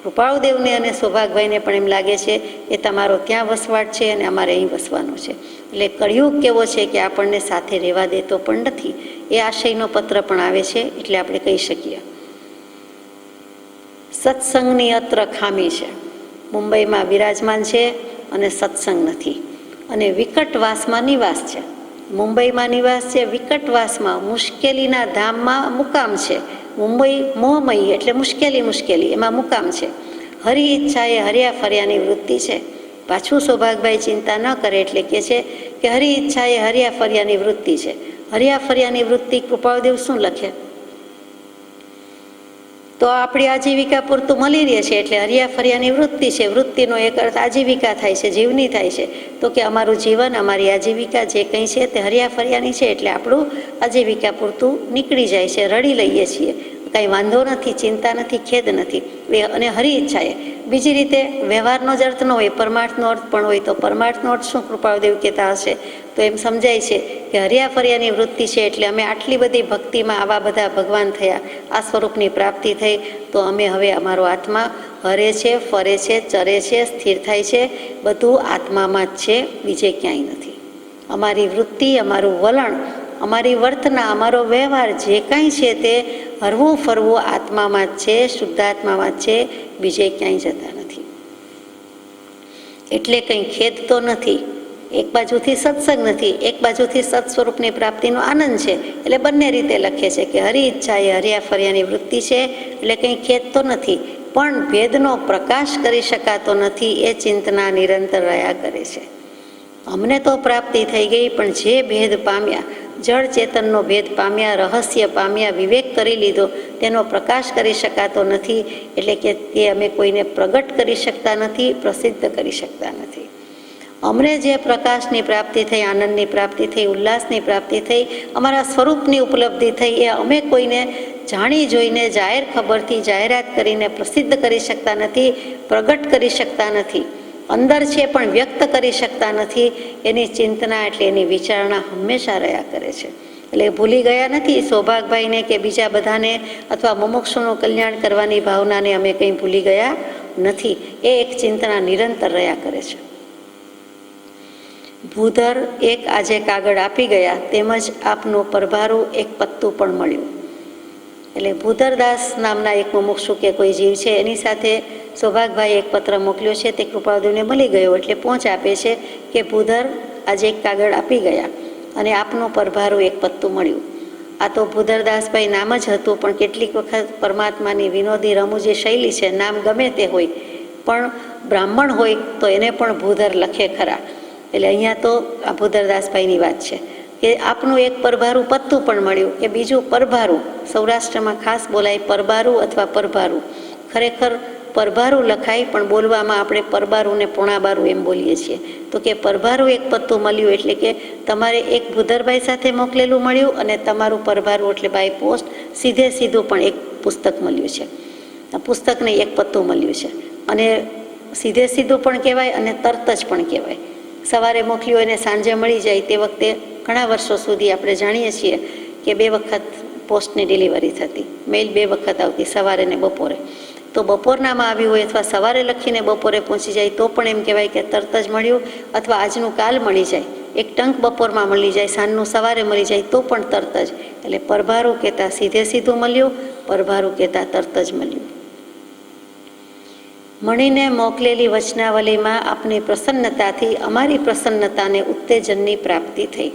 કૃપાળુદેવને અને સૌભાગભાઈને પણ એમ લાગે છે કે તમારો ત્યાં વસવાટ છે અને અમારે અહીં વસવાનું છે. એટલે કળિયુગ કેવો છે કે આપણને સાથે રહેવા દેતો પણ નથી. એ આશયનો પત્ર પણ આવે છે. એટલે આપણે કહી શકીએ સત્સંગની અત્ર ખામી છે. મુંબઈમાં બિરાજમાન છે અને સત્સંગ નથી, અને વિકટવાસમાં નિવાસ છે. મુંબઈમાં નિવાસ છે, વિકટવાસમાં મુશ્કેલીના ધામમાં મુકામ છે. મુંબઈ મોહમયી એટલે મુશ્કેલી, એમાં મુકામ છે. હરિ ઈચ્છા એ હર્યા ફર્યાની વૃત્તિ છે. પાછું સૌભાગભાઈ ચિંતા ન કરે એટલે કહે છે કે હરિ ઈચ્છા એ હર્યા ફર્યાની વૃત્તિ છે. હર્યા ફર્યાની વૃત્તિ કૃપાળુદેવ શું લખે? તો આપણી આજીવિકા પૂરતું મળી રહે છે એટલે હર્યા ફર્યાની વૃત્તિ છે. વૃત્તિનો એક અર્થ આજીવિકા થાય છે, જીવની થાય છે. તો કે અમારું જીવન, અમારી આજીવિકા જે કંઈ છે તે હર્યા ફર્યાની છે એટલે આપણું આજીવિકા પૂરતું નીકળી જાય છે, રડી લઈએ છીએ, કાંઈ વાંધો નથી, ચિંતા નથી, ખેદ નથી. અને હરી ઈચ્છાએ બીજી રીતે વ્યવહારનો જ અર્થ ન હોય, પરમાર્થનો અર્થ પણ હોય. તો પરમાર્થનો અર્થ શું કૃપાળુદેવ કહેતા હશે? તો એમ સમજાય છે કે હર્યા ફર્યાની વૃત્તિ છે એટલે અમે આટલી બધી ભક્તિમાં આવા બધા ભગવાન થયા, આ સ્વરૂપની પ્રાપ્તિ થઈ, તો અમે હવે અમારો આત્મા હરે છે, ફરે છે, ચરે છે, સ્થિર થાય છે, બધું આત્મામાં જ છે, બીજે ક્યાંય નથી. અમારી વૃત્તિ, અમારું વલણ, અમારી વર્તના, અમારો વ્યવહાર જે કાંઈ છે તે હરવું ફરવું આત્મામાં જ છે, શુદ્ધાત્મામાં જ છે, બીજે ક્યાંય જતા નથી. એટલે કંઈ ખેદ તો નથી. એક બાજુથી સત્સંગ નથી, એક બાજુથી સત સ્વરૂપની પ્રાપ્તિનો આનંદ છે. એટલે બંને રીતે લખે છે કે હરી ઈચ્છા એ હર્યા ફર્યાની વૃત્તિ છે એટલે કંઈ ખેદ તો નથી, પણ ભેદનો પ્રકાશ કરી શકાતો નથી એ ચિંતના નિરંતર રહ્યા કરે છે. અમને તો પ્રાપ્તિ થઈ ગઈ, પણ જે ભેદ પામ્યા, જળ ચેતનનો ભેદ પામ્યા, રહસ્ય પામ્યા, વિવેક કરી લીધો, તેનો પ્રકાશ કરી શકાતો નથી. એટલે કે તે અમે કોઈને પ્રગટ કરી શકતા નથી, પ્રસિદ્ધ કરી શકતા નથી. અમને જે પ્રકાશની પ્રાપ્તિ થઈ, આનંદની પ્રાપ્તિ થઈ, ઉલ્લાસની પ્રાપ્તિ થઈ, અમારા સ્વરૂપની ઉપલબ્ધિ થઈ, એ અમે કોઈને જાણી જોઈને જાહેર ખબરથી જાહેરાત કરીને પ્રસિદ્ધ કરી શકતા નથી, પ્રગટ કરી શકતા નથી. અંદર છે પણ વ્યક્ત કરી શકતા નથી. એની ચિંતના એટલે એની વિચારણા હંમેશા રહ્યા કરે છે. એટલે ભૂલી ગયા નથી સૌભાગભાઈને કે બીજા બધાને, અથવા મુમુક્ષુનું કલ્યાણ કરવાની ભાવનાને અમે કંઈ ભૂલી ગયા નથી. એ એક ચિંતના નિરંતર રહ્યા કરે છે. ભૂધર એક આજે કાગળ આપી ગયા, તેમજ આપનું પરભારું એક પત્તું પણ મળ્યું. એટલે ભૂધરદાસ નામના એક મુમુક્ષુ કે કોઈ જીવ છે, એની સાથે સૌભાગભાઈ એક પત્ર મોકલ્યો છે, તે કૃપાળુદેવને મળી ગયો. એટલે પહોંચ આપે છે કે ભૂધર આજે એક કાગળ આપી ગયા અને આપનું પરભારું એક પત્તું મળ્યું. આ તો ભૂધરદાસભાઈ નામ જ હતું, પણ કેટલીક વખત પરમાત્માની વિનોદી રમૂજી શૈલી છે. નામ ગમે તે હોય, પણ બ્રાહ્મણ હોય તો એને પણ ભૂધર લખે ખરા. એટલે અહીંયા તો આ ભૂધરદાસભાઈની વાત છે કે આપનું એક પરભારું પત્તું પણ મળ્યું. કે બીજું પરભારું, સૌરાષ્ટ્રમાં ખાસ બોલાય પરબારું અથવા પરભારું. ખરેખર પરભારું લખાય, પણ બોલવામાં આપણે પરબારું ને પોણાબારું એમ બોલીએ છીએ. તો કે પરભારું એક પત્તું મળ્યું એટલે કે તમારે એક ભૂધરભાઈ સાથે મોકલેલું મળ્યું અને તમારું પરભારું એટલે બાય પોસ્ટ સીધું પણ એક પુસ્તક મળ્યું છે. આ પુસ્તકને એક પત્તું મળ્યું છે. અને સીધું પણ કહેવાય અને તરત જ પણ કહેવાય. સવારે મોકલ્યું અને સાંજે મળી જાય. તે વખતે ઘણા વર્ષો સુધી આપણે જાણીએ છીએ કે 2 વખત પોસ્ટની ડિલિવરી થતી, મેઇલ 2 વખત આવતી, સવારે ને બપોરે. તો બપોરનામાં આવ્યું હોય અથવા સવારે લખીને બપોરે પહોંચી જાય તો પણ એમ કહેવાય કે તરત જ મળ્યું, અથવા આજનું કાલ મળી જાય. એક ટંક બપોરમાં મળી જાય, સાંજનું સવારે મળી જાય તો પણ તરત જ. એટલે પરભારું કહેતા સીધું મળ્યું, પરભારું કહેતા તરત જ મળ્યું. મણીને મોકલેલી વચનાવલીમાં આપની પ્રસન્નતાથી અમારી પ્રસન્નતાને ઉત્તેજનની પ્રાપ્તિ થઈ.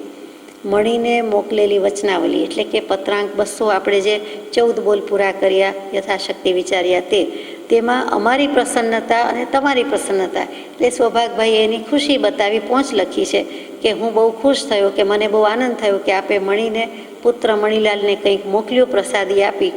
મણીને મોકલેલી વચનાવલી એટલે કે પત્રાંક 200 આપણે જે 14 બોલ પૂરા કર્યા, યથાશક્તિ વિચાર્યા, તેમાં અમારી પ્રસન્નતા અને તમારી પ્રસન્નતા એટલે સૌભાગભાઈએ એની ખુશી બતાવી પહોંચ લખી છે કે હું બહુ ખુશ થયો, કે મને બહુ આનંદ થયો કે આપે મણીને પુત્ર મણીલાલને કંઈક મોકલ્યું, પ્રસાદી આપી.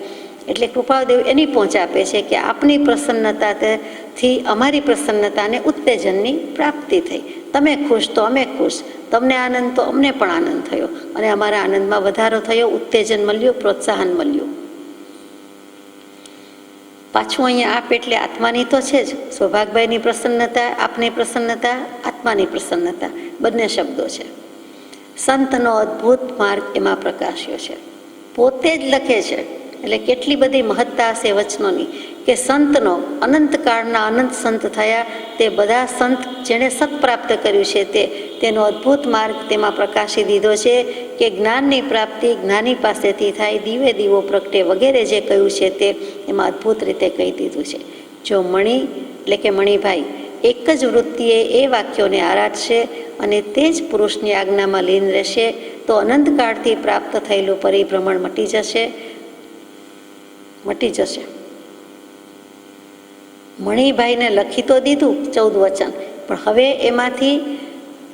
એટલે કૃપાળદેવ એની પહોંચ આપે છે કે આપની પ્રસન્નતાથી અમારી પ્રસન્નતાને ઉત્તેજનની પ્રાપ્તિ થઈ. તમે ખુશ તો અમે ખુશ, તમને આનંદ તો અમને પણ આનંદ થયો, અને અમારા આનંદમાં વધારો થયો, ઉત્તેજન મળ્યું, પ્રોત્સાહન મળ્યું. પાછું અહીંયા આપ એટલે આત્માની તો છે જ. સૌભાગભાઈની પ્રસન્નતા, આપની પ્રસન્નતા, આત્માની પ્રસન્નતા, બંને શબ્દો છે. સંતનો અદ્ભુત માર્ગ એમાં પ્રકાશ્યો છે. પોતે જ લખે છે, એટલે કેટલી બધી મહત્તા હશે વચનોની, કે સંતનો અનંતકાળના અનંત સંત થયા તે બધા સંત જેણે સત પ્રાપ્ત કર્યું છે તેનો અદ્ભુત માર્ગ તેમાં પ્રકાશી દીધો છે કે જ્ઞાનની પ્રાપ્તિ જ્ઞાની પાસેથી થાય, દીવે દીવો પ્રગટે વગેરે જે કહ્યું છે તે એમાં અદ્ભુત રીતે કહી દીધું છે. જો મણી એટલે કે મણીભાઈ એક જ વૃત્તિએ એ વાક્યોને આરાધશે અને તે જ પુરુષની આજ્ઞામાં લીન રહેશે તો અનંતકાળથી પ્રાપ્ત થયેલું પરિભ્રમણ મટી જશે. મણીભાઈને લખી તો દીધું 14 વચન, પણ હવે એમાંથી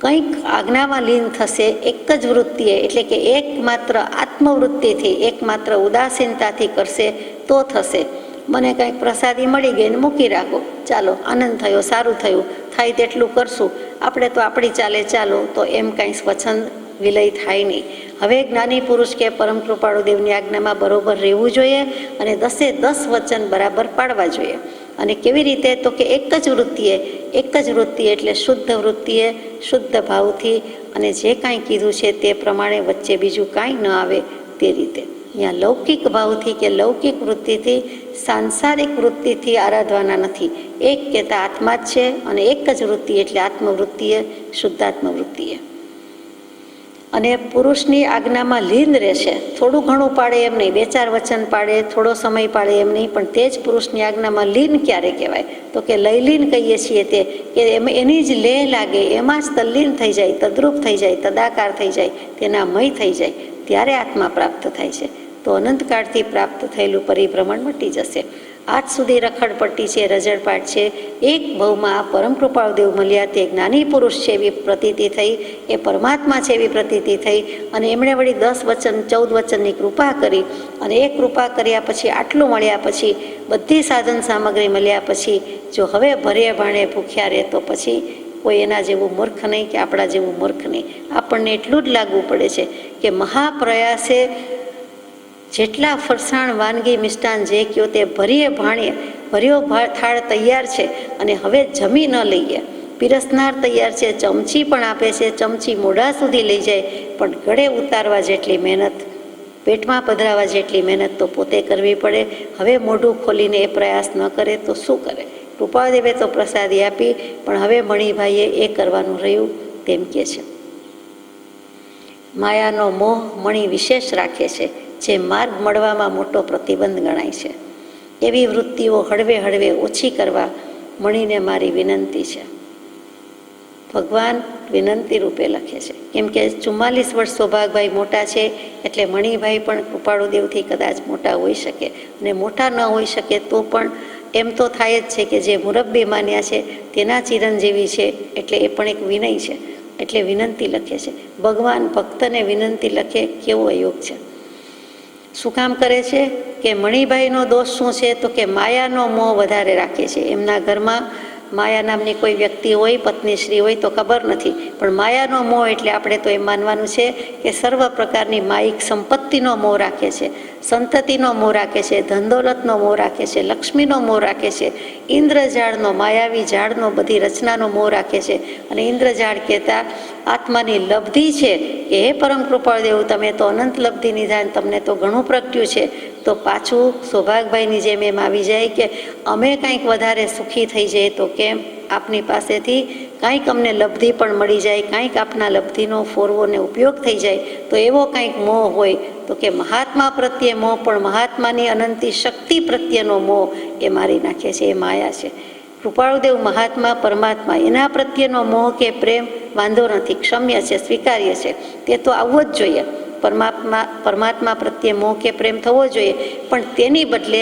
કંઈક આજ્ઞામાં લીન થશે એક જ વૃત્તિએ, એટલે કે એકમાત્ર આત્મવૃત્તિથી, એકમાત્ર ઉદાસીનતાથી કરશે તો થશે. મને કંઈક પ્રસાદી મળી ગઈ ને મૂકી રાખો, ચાલો આનંદ થયો, સારું થયું, થાય તેટલું કરશું, આપણે તો આપણી ચાલે ચાલો, તો એમ કાંઈ સ્વચ્છંદ વિલય થાય નહીં. હવે જ્ઞાની પુરુષ કે પરમ કૃપાળુ દેવની આજ્ઞામાં બરોબર રહેવું જોઈએ અને 10 વચન બરાબર પાડવા જોઈએ. અને કેવી રીતે? તો કે એક જ વૃત્તિએ એટલે શુદ્ધ વૃત્તિએ, શુદ્ધ ભાવથી, અને જે કાંઈ કીધું છે તે પ્રમાણે વચ્ચે બીજું કાંઈ ન આવે તે રીતે. અહીંયા લૌકિક ભાવથી કે લૌકિક વૃત્તિથી, સાંસારિક વૃત્તિથી આરાધવાના નથી. એક કહેતા આત્મા જ છે, અને એક જ વૃત્તિ એટલે આત્મવૃત્તિએ, શુદ્ધાત્મવૃત્તિએ. અને પુરુષની આજ્ઞામાં લીન રહેશે. થોડું ઘણું પાડે એમ નહીં, 2-4 વચન પાડે, થોડો સમય પાડે એમ નહીં, પણ તે જ પુરુષની આજ્ઞામાં લીન ક્યારે કહેવાય? તો કે લયલીન કહીએ છીએ તે, કે એની જ લેહ લાગે, એમાં જ તલ્લીન થઈ જાય, તદ્રુપ થઈ જાય, તદાકાર થઈ જાય, તેના મય થઈ જાય, ત્યારે આત્મા પ્રાપ્ત થાય છે. તો અનંતકાળથી પ્રાપ્ત થયેલું પરિભ્રમણ મટી જશે. આજ સુધી રખડપટ્ટી છે, રજડપાટ છે, એક ભવમાં પરમ કૃપાળુદેવ મળ્યા, તે જ્ઞાની પુરુષ છે એવી પ્રતીતિ થઈ, એ પરમાત્મા છે એવી પ્રતીતિ થઈ, અને એમણે વળી 10 વચન 14 વચનની કૃપા કરી, અને એ કૃપા કર્યા પછી, આટલું મળ્યા પછી, બધી સાધન સામગ્રી મળ્યા પછી, જો હવે ભરે ભાણે ભૂખ્યા રહે તો પછી કોઈ એના જેવું મૂર્ખ નહીં કે આપણા જેવું મૂર્ખ નહીં. આપણને એટલું જ લાગવું પડે છે કે મહાપ્રયાસે જેટલા ફરસાણ, વાનગી, મિષ્ટાન જે કહ્યો તે ભર્યો થાળ તૈયાર છે, અને હવે જમી ન લઈએ. પીરસનાર તૈયાર છે, ચમચી પણ આપે છે, ચમચી મોઢા સુધી લઈ જાય, પણ ગળે ઉતારવા જેટલી મહેનત, પેટમાં પધરાવા જેટલી મહેનત તો પોતે કરવી પડે. હવે મોઢું ખોલીને એ પ્રયાસ ન કરે તો શું કરે? કૃપાદેવે તો પ્રસાદી આપી, પણ હવે મણીભાઈએ એ કરવાનું રહ્યું તેમ કહે છે. માયાનો મોહ મણી વિશેષ રાખે છે, જે માર્ગ મળવામાં મોટો પ્રતિબંધ ગણાય છે. એવી વૃત્તિઓ હળવે હળવે ઓછી કરવા મણીને મારી વિનંતી છે. ભગવાન વિનંતી રૂપે લખે છે, કેમ કે 44 વર્ષ સૌભાગભાઈ મોટા છે, એટલે મણીભાઈ પણ કૃપાળુદેવથી કદાચ મોટા હોઈ શકે, અને મોટા ન હોઈ શકે તો પણ એમ તો થાય જ છે કે જે મુરબ્બી માન્યા છે તેના ચિરંજીવી છે, એટલે એ પણ એક વિનય છે, એટલે વિનંતી લખે છે. ભગવાન ભક્તને વિનંતી લખે, કેવો યોગ છે! શું કામ કરે છે? કે મણીભાઈનો દોષ શું છે? તો કે માયાનો મોહ વધારે રાખે છે. એમના ઘરમાં માયા નામની કોઈ વ્યક્તિ હોય, પત્નીશ્રી હોય તો ખબર નથી, પણ માયાનો મોહ એટલે આપણે તો એમ માનવાનું છે કે સર્વ પ્રકારની માયિક સંપત્તિનો મોહ રાખે છે, સંતતિનો મોહ રાખે છે, ધનદોલતનો મોહ રાખે છે, લક્ષ્મીનો મોહ રાખે છે, ઇન્દ્રજાળનો, માયાવી ઝાડનો, બધી રચનાનો મોહ રાખે છે. અને ઇન્દ્રજાળ કહેતા આત્માની લબ્ધિ છે કે હે પરમ કૃપાળદેવ, તમે તો અનંત લબ્ધિ નિધાન, તમને તો ઘણું પ્રગટ્યું છે. તો પાછું સૌભાગભાઈની જેમ એમ આવી જાય કે અમે કંઈક વધારે સુખી થઈ જઈએ તો કેમ? આપની પાસેથી કાંઈક અમને લબ્ધિ પણ મળી જાય, કાંઈક આપના લબ્ધિનો ફોરવોને ઉપયોગ થઈ જાય, તો એવો કાંઈક મોહ હોય તો કે મહાત્મા પ્રત્યે મોહ, પણ મહાત્માની અનંતી શક્તિ પ્રત્યેનો મોહ એ મારી નાખે છે, એ માયા છે. કૃપાળુદેવ મહાત્મા પરમાત્મા એના પ્રત્યેનો મોહ કે પ્રેમ વાંધો નથી, ક્ષમ્ય છે, સ્વીકાર્ય છે, તે તો આવવો જ જોઈએ. પરમાત્મા પ્રત્યે મોહ કે પ્રેમ થવો જોઈએ, પણ તેની બદલે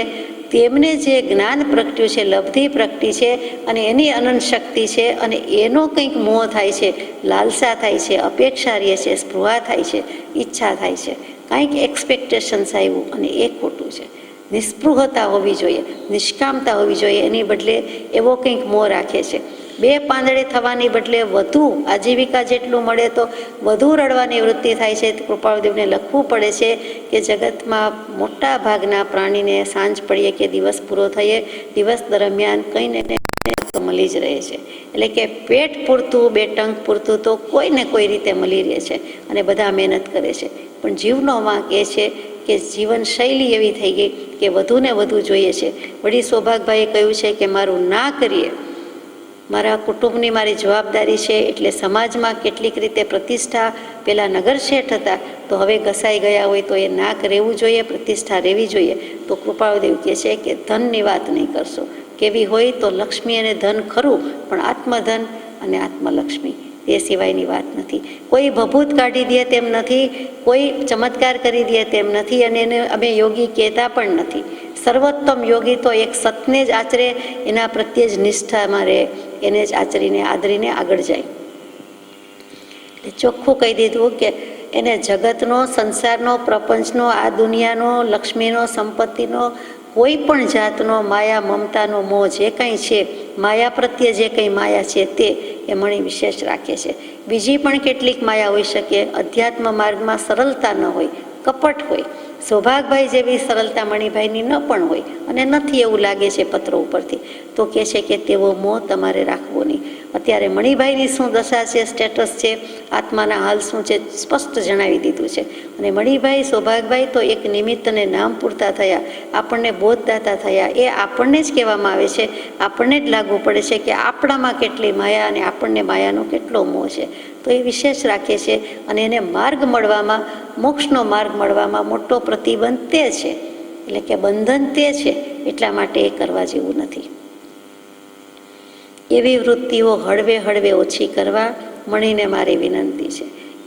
તેમને જે જ્ઞાન પ્રગટ્યું છે, લબ્ધિ પ્રગટી છે અને એની અનંત શક્તિ છે અને એનો કંઈક મોહ થાય છે, લાલસા થાય છે, અપેક્ષા રહે છે, સ્પૃહા થાય છે, ઈચ્છા થાય છે, કંઈક એક્સપેક્ટેશન્સ આવ્યું અને એ ખોટું છે. નિસ્પૃહતા હોવી જોઈએ, નિષ્કામતા હોવી જોઈએ, એની બદલે એવો કંઈક મોહ રાખે છે. બે પાંદડે થવાની બદલે વધુ આજીવિકા જેટલું મળે તો વધુ રડવાની વૃત્તિ થાય છે. કૃપાળુદેવને લખવું પડે છે કે જગતમાં મોટા ભાગના પ્રાણીને સાંજ પડીએ કે દિવસ પૂરો થઈએ, દિવસ દરમિયાન કંઈ ને મળી જ રહે છે. એટલે કે પેટ પૂરતું, બે ટંક પૂરતું તો કોઈને કોઈ રીતે મળી રહે છે અને બધા મહેનત કરે છે. પણ જીવનો વાંક એ છે કે જીવનશૈલી એવી થઈ ગઈ કે વધુ ને વધુ જોઈએ છે. વળી સૌભાગભાઈએ કહ્યું છે કે મારું ના કરીએ, મારા કુટુંબની મારી જવાબદારી છે, એટલે સમાજમાં કેટલીક રીતે પ્રતિષ્ઠા, પેલા નગર શેઠ હતા તો હવે ઘસાઈ ગયા હોય તો એ નાક રહેવું જોઈએ, પ્રતિષ્ઠા રહેવી જોઈએ. તો કૃપાળુદેવ કહે છે કે ધનની વાત નહીં કરશો, કેવી હોય તો લક્ષ્મી અને ધન ખરું, પણ આત્મધન અને આત્મલક્ષ્મી એ સિવાયની વાત નથી. કોઈ ભભૂત કાઢી દે તેમ નથી, કોઈ ચમત્કાર કરી દે તેમ નથી અને એને અમે યોગી કહેતા પણ નથી. સર્વોત્તમ યોગી તો એક સતને જ આચરે, એના પ્રત્યે જ નિષ્ઠામાં રહે, એને જ આચરીને આદરીને આગળ જાય. ચોખ્ખું કહી દીધું કે એને જગતનો, સંસારનો, પ્રપંચનો, આ દુનિયાનો, લક્ષ્મીનો, સંપત્તિનો, કોઈ પણ જાતનો માયા મમતાનો મોહ જે કંઈ છે, માયા પ્રત્યે જે કંઈ માયા છે તે એ મણી વિશેષ રાખે છે. બીજી પણ કેટલીક માયા હોઈ શકે. અધ્યાત્મ માર્ગમાં સરળતા ન હોય, કપટ હોય. સૌભાગભાઈ જેવી સરળતા મણિભાઈની ન પણ હોય અને નથી એવું લાગે છે પત્રો ઉપરથી, તો કહે છે કે તેવો મોહ તમારે રાખવો નહીં. અત્યારે મણિભાઈની શું દશા છે, સ્ટેટસ છે, આત્માના હાલ શું છે, સ્પષ્ટ જણાવી દીધું છે. અને મણિભાઈ, સૌભાગભાઈ તો એક નિમિત્તને નામ પૂરતા થયા, આપણને બોધદાતા થયા. એ આપણને જ કહેવામાં આવે છે, આપણને જ લાગવું પડે છે કે આપણામાં કેટલી માયા અને આપણને માયાનો કેટલો મોહ છે. તો એ વિશેષ રાખે છે અને એને માર્ગ મળવામાં, મોક્ષનો માર્ગ મળવામાં મોટો પ્રતિબંધ તે છે, એટલે કે બંધન તે છે. એટલા માટે એ કરવા જેવું નથી. એવી વૃત્તિઓ હળવે હળવે ઓછી કરવા મણીને મારી વિનંતી છે.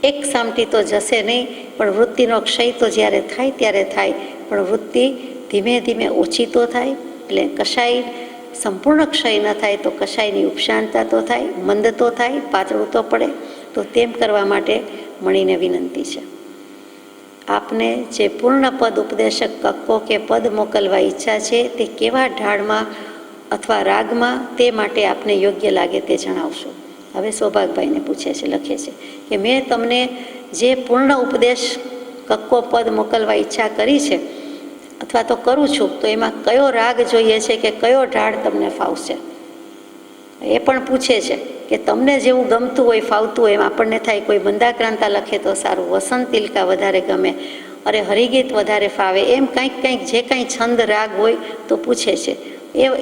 એક સામટી તો જશે નહીં, પણ વૃત્તિનો ક્ષય તો જ્યારે થાય ત્યારે થાય, પણ વૃત્તિ ધીમે ધીમે ઓછી તો થાય. એટલે કશાય સંપૂર્ણ ક્ષય ન થાય તો કશાયની ઉપશાંતતા તો થાય, મંદ તો થાય, પાતળું તો પડે. તો તેમ કરવા માટે મણીને વિનંતી છે. આપને જે પૂર્ણ પદ ઉપદેશક કક્કો કે પદ મોકલવા ઈચ્છા છે તે કેવા ઢાળમાં અથવા રાગમાં, તે માટે આપને યોગ્ય લાગે તે જણાવશો. હવે સૌભાગભાઈને પૂછે છે, લખે છે કે મેં તમને જે પૂર્ણ ઉપદેશ કક્કો પદ મોકલવા ઈચ્છા કરી છે અથવા તો કરું છું, તો એમાં કયો રાગ જોઈએ છે કે કયો ઢાળ તમને ફાવશે. એ પણ પૂછે છે કે તમને જેવું ગમતું હોય, ફાવતું હોય. એમ આપણને થાય કોઈ બંધાક્રાંતા લખે તો સારું, વસંત તિલકા વધારે ગમે, અરે હરિગીત વધારે ફાવે, એમ કંઈક જે કંઈ છંદ રાગ હોય તો પૂછે છે.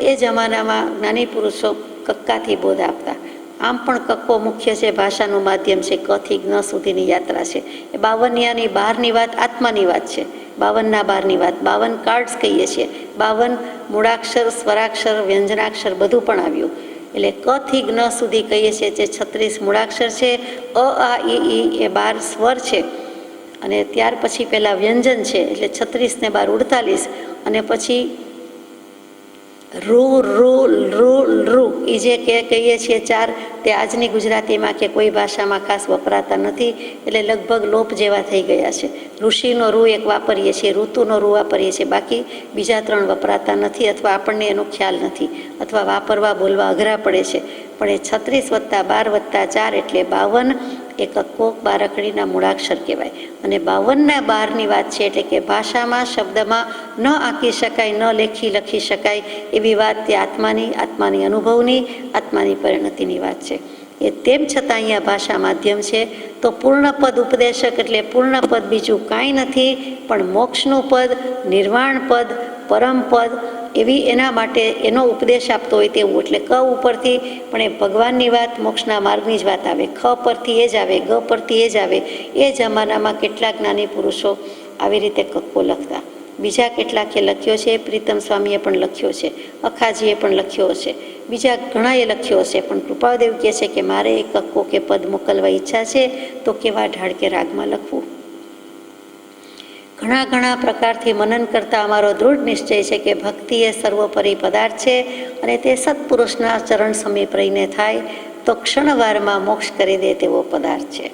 એ જમાનામાં જ્ઞાની પુરુષો કક્કાથી બોધ આપતા. આમ પણ કક્કો મુખ્ય છે, ભાષાનું માધ્યમ છે, કથી જ્ઞ સુધીની યાત્રા છે. એ 52 બહારની વાત આત્માની વાત છે, 52 બહારની વાત. 52 કાર્ડ્સ કહીએ છીએ, 52 મૂળાક્ષર, સ્વરાક્ષર, વ્યંજનાક્ષર બધું પણ આવ્યું. એટલે કથી જ્ઞ સુધી કહીએ છીએ જે 36 મૂળાક્ષર છે, અ આ ઈ એ 12 સ્વર છે, અને ત્યાર પછી પહેલાં વ્યંજન છે, એટલે 36 ને 12 48, અને પછી રૂ રૂ રૂ રૂ એ જે કહીએ છીએ 4, તે આજની ગુજરાતીમાં કે કોઈ ભાષામાં ખાસ વપરાતા નથી, એટલે લગભગ લોપ જેવા થઈ ગયા છે. ઋષિનો રૂ એક વાપરીએ છીએ, ઋતુનો રૂ વાપરીએ છીએ, બાકી બીજા 3 વપરાતા નથી, અથવા આપણને એનો ખ્યાલ નથી, અથવા વાપરવા બોલવા અઘરા પડે છે. પણ એ 36 + 12 + 4 એટલે 52 એ કક્કો બારકડીના મૂળાક્ષર કહેવાય. અને 52ના 12ની વાત છે, એટલે કે ભાષામાં, શબ્દમાં ન આંકી શકાય, ન લખી શકાય એવી વાત તે આત્માની અનુભવની, આત્માની પરિણતિની વાત છે. એ તેમ છતાં અહીંયા ભાષા માધ્યમ છે. તો પૂર્ણ પદ ઉપદેશક એટલે પૂર્ણ પદ બીજું કાંઈ નથી પણ મોક્ષનું પદ, નિર્વાણ પદ, પરમ પદ, એવી એના માટે એનો ઉપદેશ આપતો હોય તેવું. એટલે ક ઉપરથી પણ એ ભગવાનની વાત, મોક્ષના માર્ગની જ વાત આવે, ખ પરથી એ જ આવે, ગ પરથી એ જ આવે. એ જમાનામાં કેટલાક જ્ઞાની પુરુષો આવી રીતે કક્કો લખતા. બીજા કેટલાકે લખ્યો છે, પ્રીતમ સ્વામીએ પણ લખ્યો છે, અખાજીએ પણ લખ્યો છે, બીજા ઘણાએ લખ્યો હશે, પણ કૃપાદેવ કહે છે કે મારે એક અક્કો કે પદ મોકલવા ઈચ્છા છે, તો કેવા ઢાળ કે રાગમાં લખવું. ઘણા ઘણા પ્રકારથી મનન કરતાં અમારો દૃઢ નિશ્ચય છે કે ભક્તિ એ સર્વોપરી પદાર્થ છે અને તે સત્પુરુષના ચરણ સમીપ રહીને થાય તો ક્ષણવારમાં મોક્ષ કરી દે તેવો પદાર્થ છે.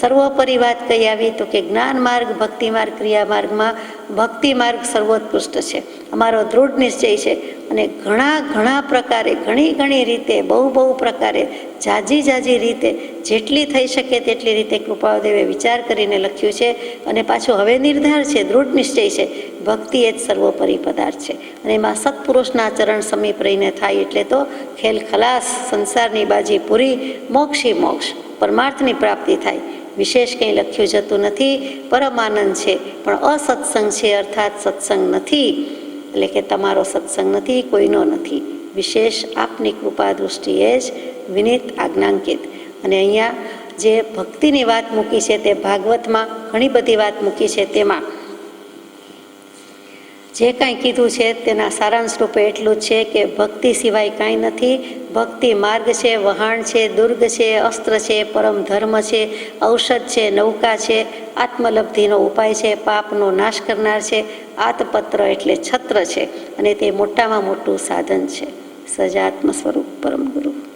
સર્વોપરી વાત કઈ આવી તો કે જ્ઞાન માર્ગ, ભક્તિ માર્ગ, ક્રિયા માર્ગમાં ભક્તિ માર્ગ સર્વોત્કૃષ્ટ છે. અમારો દૃઢ નિશ્ચય છે અને ઘણા ઘણા પ્રકારે, ઘણી ઘણી રીતે, બહુ પ્રકારે, જાજી રીતે, જેટલી થઈ શકે તેટલી રીતે કૃપાદેવે વિચાર કરીને લખ્યું છે. અને પાછો હવે નિર્ધાર છે, દૃઢ નિશ્ચય છે, ભક્તિ એ જ સર્વોપરી પદાર્થ છે અને એમાં સત્પુરુષના ચરણ સમીપ રહીને થાય એટલે તો ખેલ ખલાસ, સંસારની બાજી પૂરી, મોક્ષી મોક્ષ, પરમાર્થની પ્રાપ્તિ થાય. વિશેષ કંઈ લખ્યું જતું નથી. પરમાનંદ છે પણ અસત્સંગ છે, અર્થાત સત્સંગ નથી, એટલે કે તમારો સત્સંગ નથી, કોઈનો નથી. વિશેષ આપની કૃપા દૃષ્ટિએ જ વિનિત આજ્ઞાંકિત. અને અહીંયા જે ભક્તિની વાત મૂકી છે તે ભાગવતમાં ઘણી બધી વાત મૂકી છે. તેમાં જે કાંઈ કીધું છે તેના સારાંશ રૂપે એટલું જ છે કે ભક્તિ સિવાય કાંઈ નથી. ભક્તિ માર્ગ છે, વહાણ છે, દુર્ગ છે, અસ્ત્ર છે, પરમ ધર્મ છે, ઔષધ છે, નૌકા છે, આત્મલબ્ધિનો ઉપાય છે, પાપનો નાશ કરનાર છે, આતપત્ર એટલે છત્ર છે અને તે મોટામાં મોટું સાધન છે. સજાત્મ સ્વરૂપ પરમ ગુરુ.